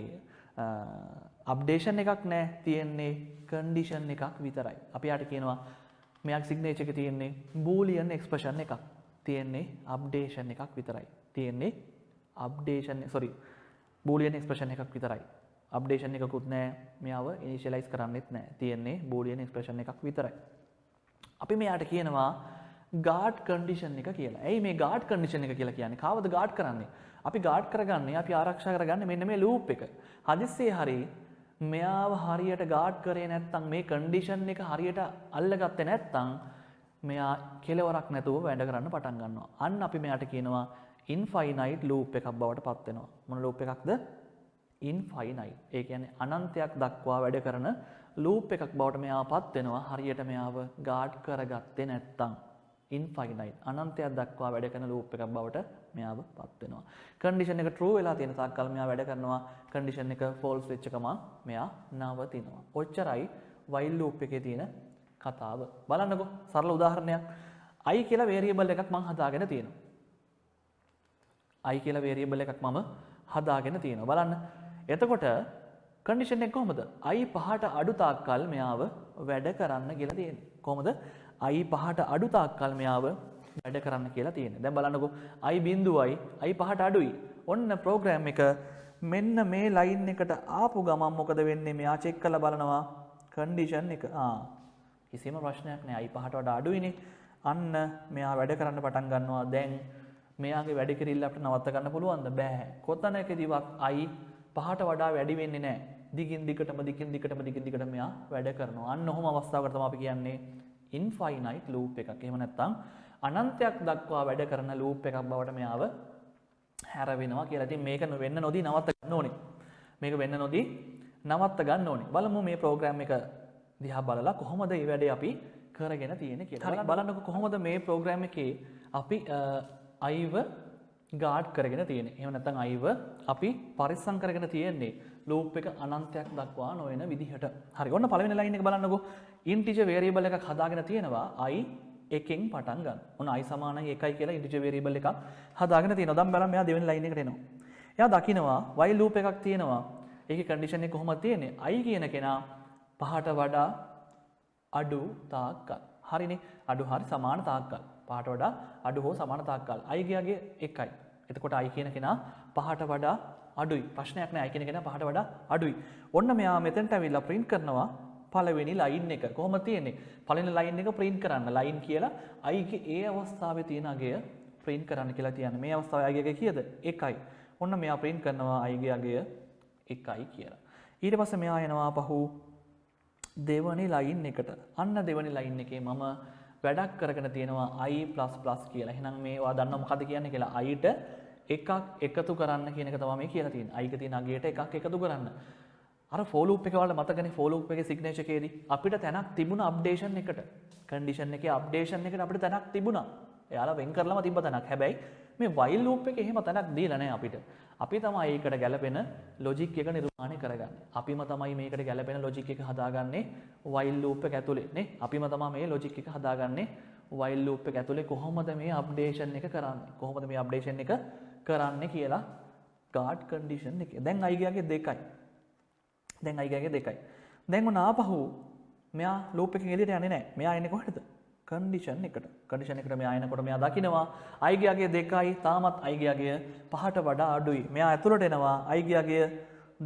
අප්ඩේෂන් එකක් නැහැ. තියෙන්නේ කන්ඩිෂන් එකක් විතරයි. අපි යාට කියනවා මෙයාගේ සිග්නේචර් එකේ තියෙන්නේ බූලියන් එක්ස්ප්‍රෙෂන් එකක්. තියෙන්නේ අප්ඩේෂන් එකක් විතරයි. තියෙන්නේ බූලියන් එක්ස්ප්‍රෙෂන් එකක් විතරයි. අප්ඩේෂන් එකකුත් නැහැ. මෙයාව ඉනිෂියලයිස් කරන්නෙත් නැහැ. තියෙන්නේ බූලියන් එක්ස්ප්‍රෙෂන් එකක් විතරයි. අපි මෙයාට කියනවා guard condition එක කියලා. ඇයි මේ guard condition එක කියලා කියන්නේ? කාවද guard කරන්නේ? අපි guard කරගන්නේ, අපි ආරක්ෂා කරගන්නේ මෙන්න මේ loop එක. හදිස්සියේ හරි මෙයාව හරියට guard කරේ නැත්නම් මේ condition එක හරියට අල්ලගත්තේ නැත්නම් මෙයා කෙලවරක් නැතුව වැඩ කරන්න පටන් ගන්නවා. අන්න අපි මෙයාට කියනවා infinite loop එකක් බවට පත් වෙනවා. මොන loop එකක්ද? infinite. ඒ කියන්නේ අනන්තයක් දක්වා වැඩ කරන ලූප් එකක් බවට මෙයාපත් වෙනවා හරියට මෙයාව ගාඩ් කරගත්තේ නැත්තම්. ඉන්ෆයිනයිට් අනන්තයක් දක්වා වැඩ කරන ලූප් එකක් බවට මෙයාව පත් වෙනවා. කන්ඩිෂන් එක true වෙලා තියෙන තාක් කල් මෙයා වැඩ කරනවා. කන්ඩිෂන් එක false වෙච්ච ගමන් මෙයා නවතිනවා. ඔච්චරයි while loop එකේ තියෙන කතාව. බලන්නකෝ සරල උදාහරණයක්. i කියලා variable එකක් මම හදාගෙන තියෙනවා. i කියලා variable එකක් මම හදාගෙන තියෙනවා. බලන්න. එතකොට කන්ඩිෂන් එක කොහොමද? i 5ට අඩු තාක් කල් මෙයාව වැඩ කරන්න කියලා තියෙනවා. කොහොමද? i 5ට අඩු තාක් කල් මෙයාව වැඩ කරන්න කියලා තියෙනවා. දැන් බලන්නකෝ i බිඳුවයි i 5ට අඩුයි. ඔන්න ප්‍රෝග්‍රෑම් එක මෙන්න මේ ලයින් එකට ආපු ගමන් මොකද වෙන්නේ? මෙයා චෙක් කරලා බලනවා කන්ඩිෂන් එක. කිසිම ප්‍රශ්නයක් නෑ. i 5ට වඩා අඩුයිනේ. අන්න මෙයා වැඩ කරන්න පටන් ගන්නවා. දැන් මෙයාගේ වැඩ කිරිල්ල අපිට නවත්ත ගන්න පුළුවන්ද? බෑ. කොතනකදීවත් i 5ට වඩා වැඩි වෙන්නේ නෑ. දිගින් දිගටම මෙයා වැඩ කරනවා. අන්න ඔහොම අවස්ථාවකට තමයි අපි කියන්නේ ඉන්ෆයිනයිට් ලූප් එකක්. එහෙම නැත්නම් අනන්තයක් දක්වා වැඩ කරන ලූප් එකක් බවට මෙයාව හැරවෙනවා කියලා. ඉතින් මේක වෙන්න නොදී නවත්ත ගන්න ඕනේ. මේක වෙන්න නොදී නවත්ත ගන්න ඕනේ. බලමු මේ ප්‍රෝග්‍රෑම් එක දිහා බලලා කොහොමද මේ වැඩේ අපි කරගෙන තියෙන්නේ කියලා. හරි බලන්නකො කොහොමද මේ ප්‍රෝග්‍රෑම් එකේ අපි අයිව ගාඩ් කරගෙන තියෙන්නේ. එහෙම නැත්නම් අයිව අපි පරිස්සම් කරගෙන තියෙන්නේ ලූප් එක අනන්තයක් දක්වා නොවන විදිහට. හරි. ඔන්න පළවෙනි ලයින් එක බලන්නකො. ඉන්ටිජර් වේරියබල් එකක් හදාගෙන තියෙනවා i එකෙන් පටන් ගන්න. ඔන්න i සමානයි 1යි කියලා ඉන්ටිජර් වේරියබල් එකක් හදාගෙන තියෙනවා. දැන් බලන්න මෙයා දෙවෙනි ලයින් එකට එනවා. එයා දකිනවා while loop එකක් තියෙනවා. ඒකේ කන්ඩිෂන් එක කොහොමද තියෙන්නේ? i කියන කෙනා 5ට වඩා අඩු තාක්කල්. හරිනේ. අඩු හරි සමාන තාක්කල්. 5ට වඩා අඩු හෝ සමාන තාක්කල්. i ගියාගේ 1යි. එතකොට i කියන කෙනා 5ට වඩා අඩුයි. ප්‍රශ්නයක් නෑ. i කියන කෙනා 5ට වඩා අඩුයි. ඔන්න මෙයා මෙතෙන්ට ඇවිල්ලා print කරනවා පළවෙනි ලයින් එක. කොහොමද තියෙන්නේ? පළවෙනි ලයින් එක print කරන්න. ලයින් කියලා i ගේ ඒ අවස්ථාවේ තියෙන අගය print කරන්න කියලා තියන්නේ. මේ අවස්ථාවේ i ගේ කීයද? 1යි. ඔන්න මෙයා print කරනවා i ගේ අගය 1යි කියලා. ඊට පස්සේ මෙයා එනවා පහු දෙවනි ලයින් එකට. අන්න දෙවනි ලයින් එකේ මම වැඩක් කරගෙන තියෙනවා i++ කියලා. එහෙනම් මේවා දන්නව මොකද්ද කියන්නේ කියලා. i ට එකක් එකතු කරන්න කියන එක තමයි මේ කියලා තියෙන්නේ. i ක තියෙන අගයට එකක් එකතු කරන්න. අර for loop එක වල මතකනේ for loop එකේ signature එකේදී අපිට තැනක් තිබුණා අප්ඩේෂන් එකට. condition එකේ අප්ඩේෂන් එකට අපිට තැනක් තිබුණා. එයාලා වෙන් කරලම තිබ්බ තැනක්. හැබැයි මේ while loop එකේ එහෙම තැනක් දීලා නැහැ අපිට. අපි තමයි ඒකට ගැලපෙන logic එක නිර්මාණය කරගන්නේ. අපිම තමයි මේකට ගැලපෙන logic එක හදාගන්නේ while loop එක ඇතුලේ නේ. අපිම තමයි මේ logic එක හදාගන්නේ while loop එක ඇතුලේ කොහොමද මේ අප්ඩේෂන් එක කරන්නේ? කොහොමද මේ අප්ඩේෂන් එක කරන්නේ කියලා guard condition එකේ. දැන් i ගියාගේ 2යි. දැන් i ගියාගේ 2යි. දැන් මොන ආපහු මෙයා loop එකෙන් එළියට යන්නේ නැහැ. මෙයා එන්නේ කොහෙටද? condition එකට. condition එකට මෙයා එනකොට මෙයා දකිනවා i ගියාගේ 2යි තාමත් i ගියාගේ 5ට වඩා අඩුයි. මෙයා ඇතුළට එනවා i ගියාගේ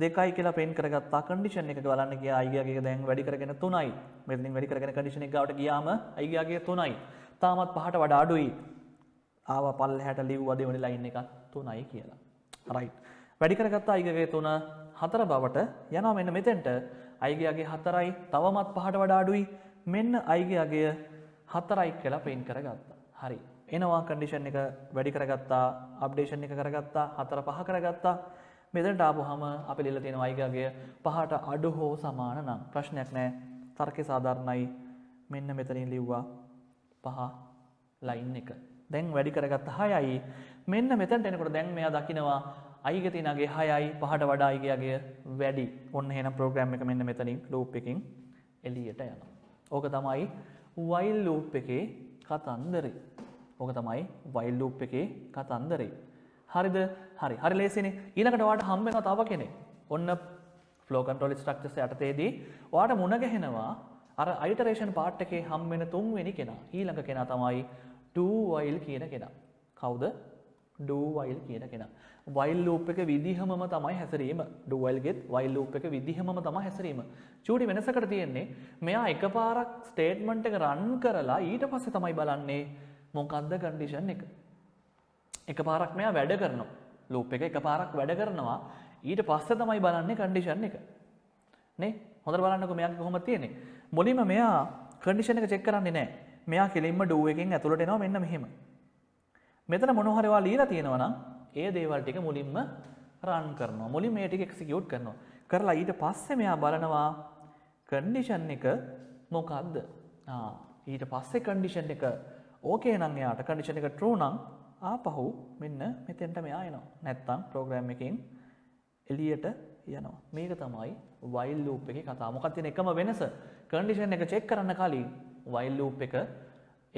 2යි කියලා print කරගත්තා. condition එක බලන්න ගියා i ගියාගේ දැන් වැඩි කරගෙන 3යි. මෙතනින් වැඩි කරගෙන condition එක ගාවට ගියාම i ගියාගේ 3යි. තාමත් 5ට වඩා අඩුයි. ආවා පල්ලෙහාට ලිව්වා දෙවෙනි ලයින් එකත් 3යි කියලා. right. වැඩි කරගත්තා i ගියාගේ 3 4 බවට යනවා මෙන්න මෙතෙන්ට i ගියාගේ 4යි තවමත් 5ට වඩා අඩුයි. මෙන්න i ගියාගේ 4යි කියලා print කරගත්තා. හරි. එනවා condition එක වැඩි කරගත්තා, updation එක කරගත්තා, 4 5 කරගත්තා. මෙතනට ආපුවාම අපි ලියලා තියෙනවා i ගියාගේ 5ට අඩු හෝ සමාන නම් ප්‍රශ්නයක් නැහැ. තර්කේ සාධාරණයි. මෙන්න මෙතනින් ලිව්වා 5 ලයින් එක. දැන් වැඩි කරගත්ත 6යි. මෙන්න මෙතනට එනකොට දැන් මෙයා දකිනවා i ගේ තියෙන අගේ 6යි 5ට වඩා i ගියාගේ වැඩි. ඔන්න එහෙනම් ප්‍රෝග්‍රෑම් එක මෙන්න මෙතනින් loop එකකින් එළියට යනවා. ඕක තමයි while loop එකේ කතන්දරේ. ඕක තමයි while loop එකේ කතන්දරේ. හරිද? හරි. හරි ලේසිනේ. ඊළඟට ඔයාලට හම්බ වෙනවා තව කෙනෙක්. ඔන්න flow control structures යටතේදී ඔයාලට මුණ ගැහෙනවා අර iteration part එකේ හම්බ වෙන තුන්වෙනි කෙනා. ඊළඟ කෙනා තමයි do while කියන කෙනා. කවුද? do while කියන කෙනා. while loop එක විදිහමම තමයි හැසිරීම. do while ගෙත් while loop එක විදිහමම තමයි හැසිරීම. චූටි වෙනසකට තියෙන්නේ මෙයා එකපාරක් statement එක run කරලා ඊට පස්සේ තමයි බලන්නේ මොකක්ද condition එක. එකපාරක් මෙයා වැඩ කරනවා. loop එක එකපාරක් වැඩ කරනවා. ඊට පස්සේ තමයි බලන්නේ condition එක. නේ? හොඳට බලන්නකෝ මෙයාගේ කොහොමද තියෙන්නේ. මුලින්ම මෙයා condition එක check කරන්නේ නැහැ. මෙයා කෙලින්ම do එකෙන් ඇතුළට එනවා මෙන්න මෙහෙම. මෙතන මොනවා හරි ඔයා ලියලා තියෙනවා නම් ඒ දේවල් ටික මුලින්ම run කරනවා. මුලින්ම මේ ටික execute කරනවා. කරලා ඊට පස්සේ මෙයා බලනවා කන්ඩිෂන් එක මොකක්ද? ඊට පස්සේ කන්ඩිෂන් එක ඕකේ නම් එයාට කන්ඩිෂන් එක true නම් ආපහු මෙන්න මෙතෙන්ට මෙයා එනවා. නැත්තම් ප්‍රෝග්‍රෑම් එකෙන් එළියට යනවා. මේක තමයි while loop එකේ කතාව. මොකක්ද තියෙන එකම වෙනස? කන්ඩිෂන් එක චෙක් කරන්න කලින් while loop එක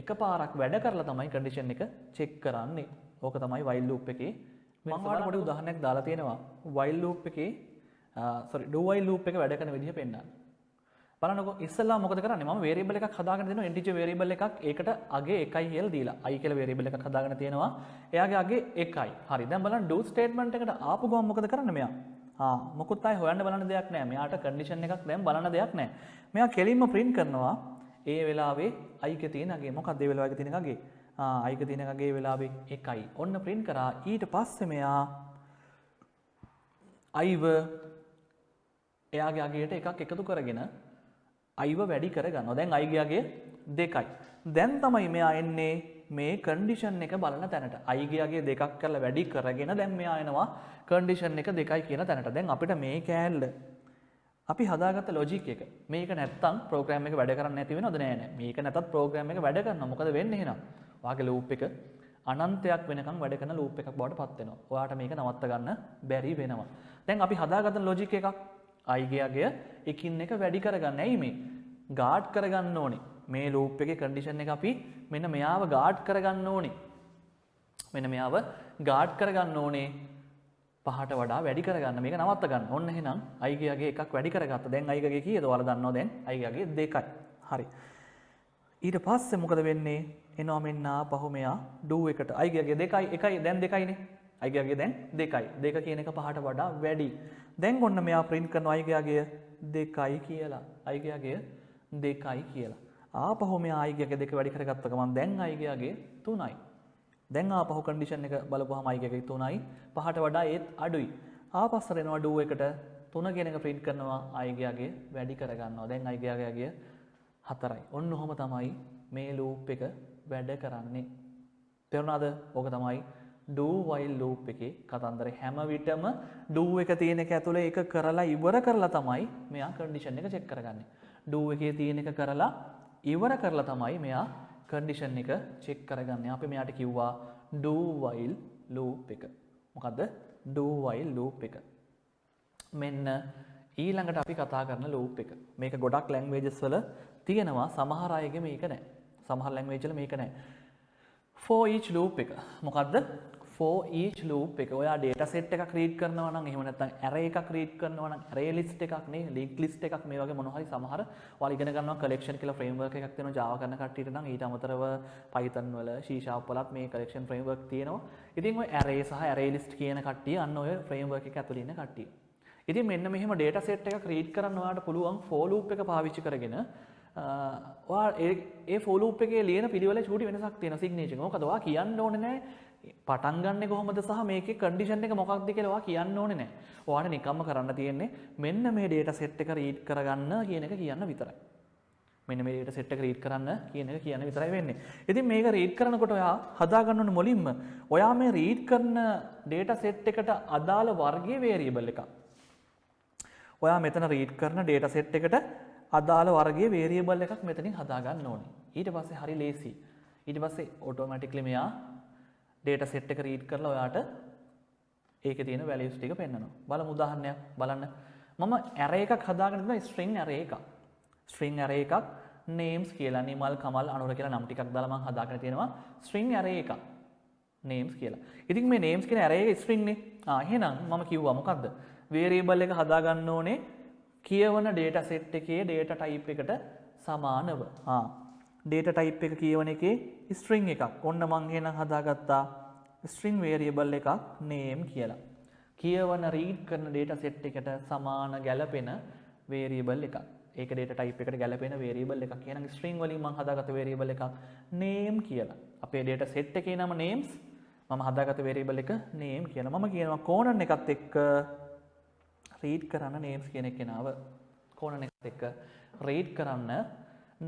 එකපාරක් වැඩ කරලා තමයි කන්ඩිෂන් එක චෙක් කරන්නේ. ඕක තමයි while loop එකේ. මම ඔයාලට පොඩි උදාහරණයක් දාලා තියෙනවා. while loop එකේ do while loop එක වැඩ කරන විදිහ පෙන්නන්න. බලන්නකො ඉස්සෙල්ලා මොකද කරන්නේ? මම variable එකක් හදාගෙන දෙනවා integer variable එකක්. ඒකට අගේ 1යි කියලා දීලා. i කියලා variable එකක් හදාගෙන තියෙනවා. එයාගේ අගේ 1යි. හරි. දැන් බලන්න do statement එකට ආපු ගමන් මොකද කරන්නේ මෙයා? මොකුත් ආයේ හොයන්න බලන්න දෙයක් නැහැ. මෙයාට condition එකක් දැන් බලන්න දෙයක් නැහැ. මෙයා කෙලින්ම print කරනවා ඒ වෙලාවේ i එකේ තියෙන අගේ මොකක්ද ඒ වෙලාවේ තියෙන අගේ? i එකේ තියෙන අගේ වෙලාවේ 1යි. ඔන්න print කරා. ඊට පස්සේ මෙයා i ව එයාගේ අගයට එකක් එකතු කරගෙන i ව වැඩි කරගන්නවා. දැන් i ගේ අගය 2යි. දැන් තමයි මෙයා එන්නේ මේ කන්ඩිෂන් එක බලන තැනට. i ගේ අගය 2ක් කරලා වැඩි කරගෙන දැන් මෙයා එනවා කන්ඩිෂන් එක 2යි කියන තැනට. දැන් අපිට මේ කෑල්ල අපි හදාගත්ත ලොජික් එක. මේක නැත්තම් ප්‍රෝග්‍රෑම් එක වැඩ කරන්නේ නැති වෙනවද? නෑ නෑ. මේක නැතත් ප්‍රෝග්‍රෑම් එක වැඩ කරනවා. මොකද වෙන්නේ එහෙනම්? ඔයාගේ ලූප් එක අනන්තයක් වෙනකන් වැඩ කරන ලූප් එකක් බවට පත් වෙනවා. ඔයාට මේක නවත්ත ගන්න බැරි වෙනවා. දැන් අපි හදාගත්ත ලොජික් එකක් i ගේ අගය එකින් එක වැඩි කරගන්න. ඇයි මේ? ගාඩ් කරගන්න ඕනේ. මේ ලූප් එකේ කන්ඩිෂන් එක අපි මෙන්න මෙයාව ගාඩ් කරගන්න ඕනේ. මෙන්න මෙයාව ගාඩ් කරගන්න ඕනේ. 5ට වඩා වැඩි කරගන්න. මේක නවත්ත ගන්න. ඔන්න එහෙනම් i ගේ අගය එකක් වැඩි කරගත්තා. දැන් i ගේ අගය කීයද? ඔයාලා දන්නවා දැන් i ගේ අගය 2යි. හරි. ඊට පස්සේ මොකද වෙන්නේ? එනවා මෙන්න ආපහු මෙයා do එකට i ගේ අගය 2යි 1යි දැන් 2යිනේ. i ගේ අගය දැන් 2යි. 2 කියන එක 5ට වඩා වැඩි. දැන් ඔන්න මෙයා print කරනවා i ගේ අගය 2යි කියලා. i ගේ අගය 2යි කියලා. ආපහු මෙයා i ගේ අගය 2 වැඩි කරගත්ත ගමන් දැන් i ගේ අගය 3යි. දැන් ආපහු කන්ඩිෂන් එක බලපුවාම i ගේ අගය 3යි 5ට වඩා ඒත් අඩුයි. ආපස්සට එනවා do එකට 3 කියන එක print කරනවා i ගේ අගය වැඩි කරගන්නවා. දැන් i ගේ අගය 4යි. ඔන්න ඔහොම තමයි මේ loop එක වැඩ කරන්නේ. තේරුණාද? ඕක තමයි do while loop එකේ කතන්දරේ. හැම විටම do එක තියෙන එක ඇතුලේ එක කරලා ඉවර කරලා තමයි මෙයා කන්ඩිෂන් එක චෙක් කරගන්නේ. do එකේ තියෙන එක කරලා ඉවර කරලා තමයි මෙයා කන්ඩිෂන් එක චෙක් කරගන්නේ. අපි මෙයාට කිව්වා do while loop එක. මොකද්ද? do while loop එක. මෙන්න ඊළඟට අපි කතා කරන loop එක. මේක ගොඩක් languages වල තියෙනවා. සමහර අයගේ මේක නැහැ. සමහර language වල මේක නැහැ. for each loop එක. මොකද්ද? for each loop එක. ඔයා data set එකක් read කරනවා නම් එහෙම නැත්නම් array එකක් read කරනවා නම් array list එකක් නේ, linked list එකක් මේ වගේ මොනවා හරි සමහර ඔයාලා ඉගෙන ගන්නවා collection කියලා framework එකක් තියෙනවා Java කරන කට්ටියට නම් ඊට අමතරව Python වල C# වලත් මේ collection framework තියෙනවා. ඉතින් ඔය array සහ array list කියන කට්ටිය අන්න ඔය framework එක ඇතුළේ ඉන්න කට්ටිය. ඉතින් මෙන්න මෙහෙම data set එකක් read කරන්න ඔයාලට පුළුවන් for loop එක පාවිච්චි කරගෙන ඔයා ඒ for loop එකේ ලියන පිළිවෙලේ චූටි වෙනසක් තියෙනවා signature. මොකද ඔයා කියන්න ඕනේ නැහැ පටන් ගන්නෙ කොහොමද සහ මේකේ කන්ඩිෂන් එක මොකක්ද කියලා ඔයා කියන්න ඕනේ නැහැ. ඔයාට නිකම්ම කරන්න තියෙන්නේ මෙන්න මේ data set එක read කරගන්න කියන එක කියන්න විතරයි. මෙන්න මේ data set එක read කරන්න කියන එක කියන්න විතරයි වෙන්නේ. ඉතින් මේක read කරනකොට ඔයා හදා ගන්න ඕනේ මුලින්ම ඔයා මේ read කරන data set එකට අදාළ වර්ගයේ variable එකක්. ඔයා මෙතන read කරන data set එකට අදාළ වර්ගයේ variable එකක් මෙතනින් හදා ගන්න ඕනේ. ඊට පස්සේ හරි ලේසි. ඊට පස්සේ automatically මෙයා data set එක read කරලා ඔයාට ඒකේ තියෙන values ටික පෙන්නනවා. බලමු උදාහරණයක් බලන්න. මම array එකක් හදාගෙන ඉන්නවා string array එකක්. string array එකක් names කියලා නිමල් කමල් අනුර කියලා නම් ටිකක් දාලා මම හදාගෙන තියෙනවා string array එකක්. names කියලා. ඉතින් මේ names කියන array එක string නේ. එහෙනම් මම කිව්වා මොකද්ද? variable එක හදා ගන්න ඕනේ කියවන data set එකේ data type එකට සමානව. data type එක කියවන එකේ string එකක්. ඔන්න මං එහෙනම් හදාගත්තා string variable එකක් name කියලා. කියවන read කරන data set එකට සමාන ගැලපෙන variable එකක්. ඒක data type එකට ගැලපෙන variable එකක්. එහෙනම් string වලින් මං හදාගත්ත variable එකක් name කියලා. අපේ data set එකේ නම names. මම හදාගත්ත variable එක name කියලා. මම කියනවා colon එකත් එක්ක read කරන්න names කියන කෙනාව. colon එකත් එක්ක read කරන්න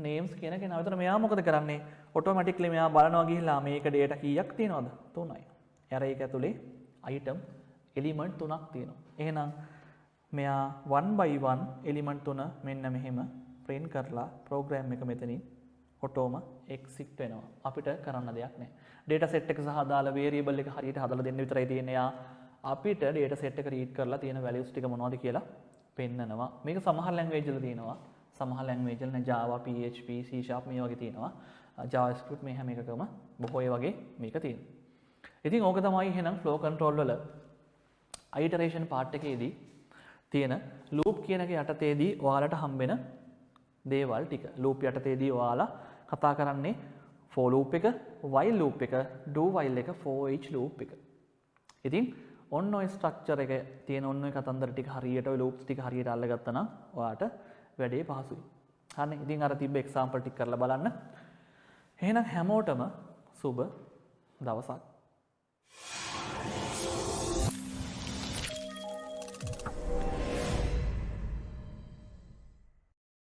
names කියන කෙනා. විතර මෙයා මොකද කරන්නේ? automatically මෙයා බලනවා ගිහිල්ලා මේක data කීයක් තියෙනවද? 3යි. array එක ඇතුලේ item element 3ක් තියෙනවා. එහෙනම් මෙයා 1 by 1 එලිමන්ට් තුන මෙන්න මෙහෙම print කරලා program එක මෙතනින් ඔටෝම exit වෙනවා. අපිට කරන්න දෙයක් නැහැ. data set එක සහ අදාළ variable එක හරියට හදලා දෙන්න විතරයි තියෙන්නේ. යා අපිට data set එක read කරලා තියෙන values ටික මොනවද කියලා පෙන්නනවා. මේක සමහර language වල තියෙනවා. සමහර language වල Java, PHP, C# මේ වගේ තියෙනවා. JavaScript මේ හැම එකකම බොහෝ ඒ වගේ මේක තියෙනවා. ඉතින් ඕක තමයි එහෙනම් flow control වල iteration part එකේදී තියෙන loop කියන එක යටතේදී ඔයාලට හම්බෙන දේවල් ටික. loop යටතේදී ඔයාලා කතා කරන්නේ for loop එක, while loop එක, do while එක, for each loop එක. ඉතින් ඔන්න ඔය structure එක තියෙන ඔන්න ඔය කතන්දර ටික හරියට ඔය loops ටික හරියට අල්ලගත්තා නම් ඔයාට වැඩේ පහසුයි. හරිනේ. ඉතින් අර තිබ්බ example ටික කරලා බලන්න. එහෙනම් හැමෝටම සුබ දවසක්.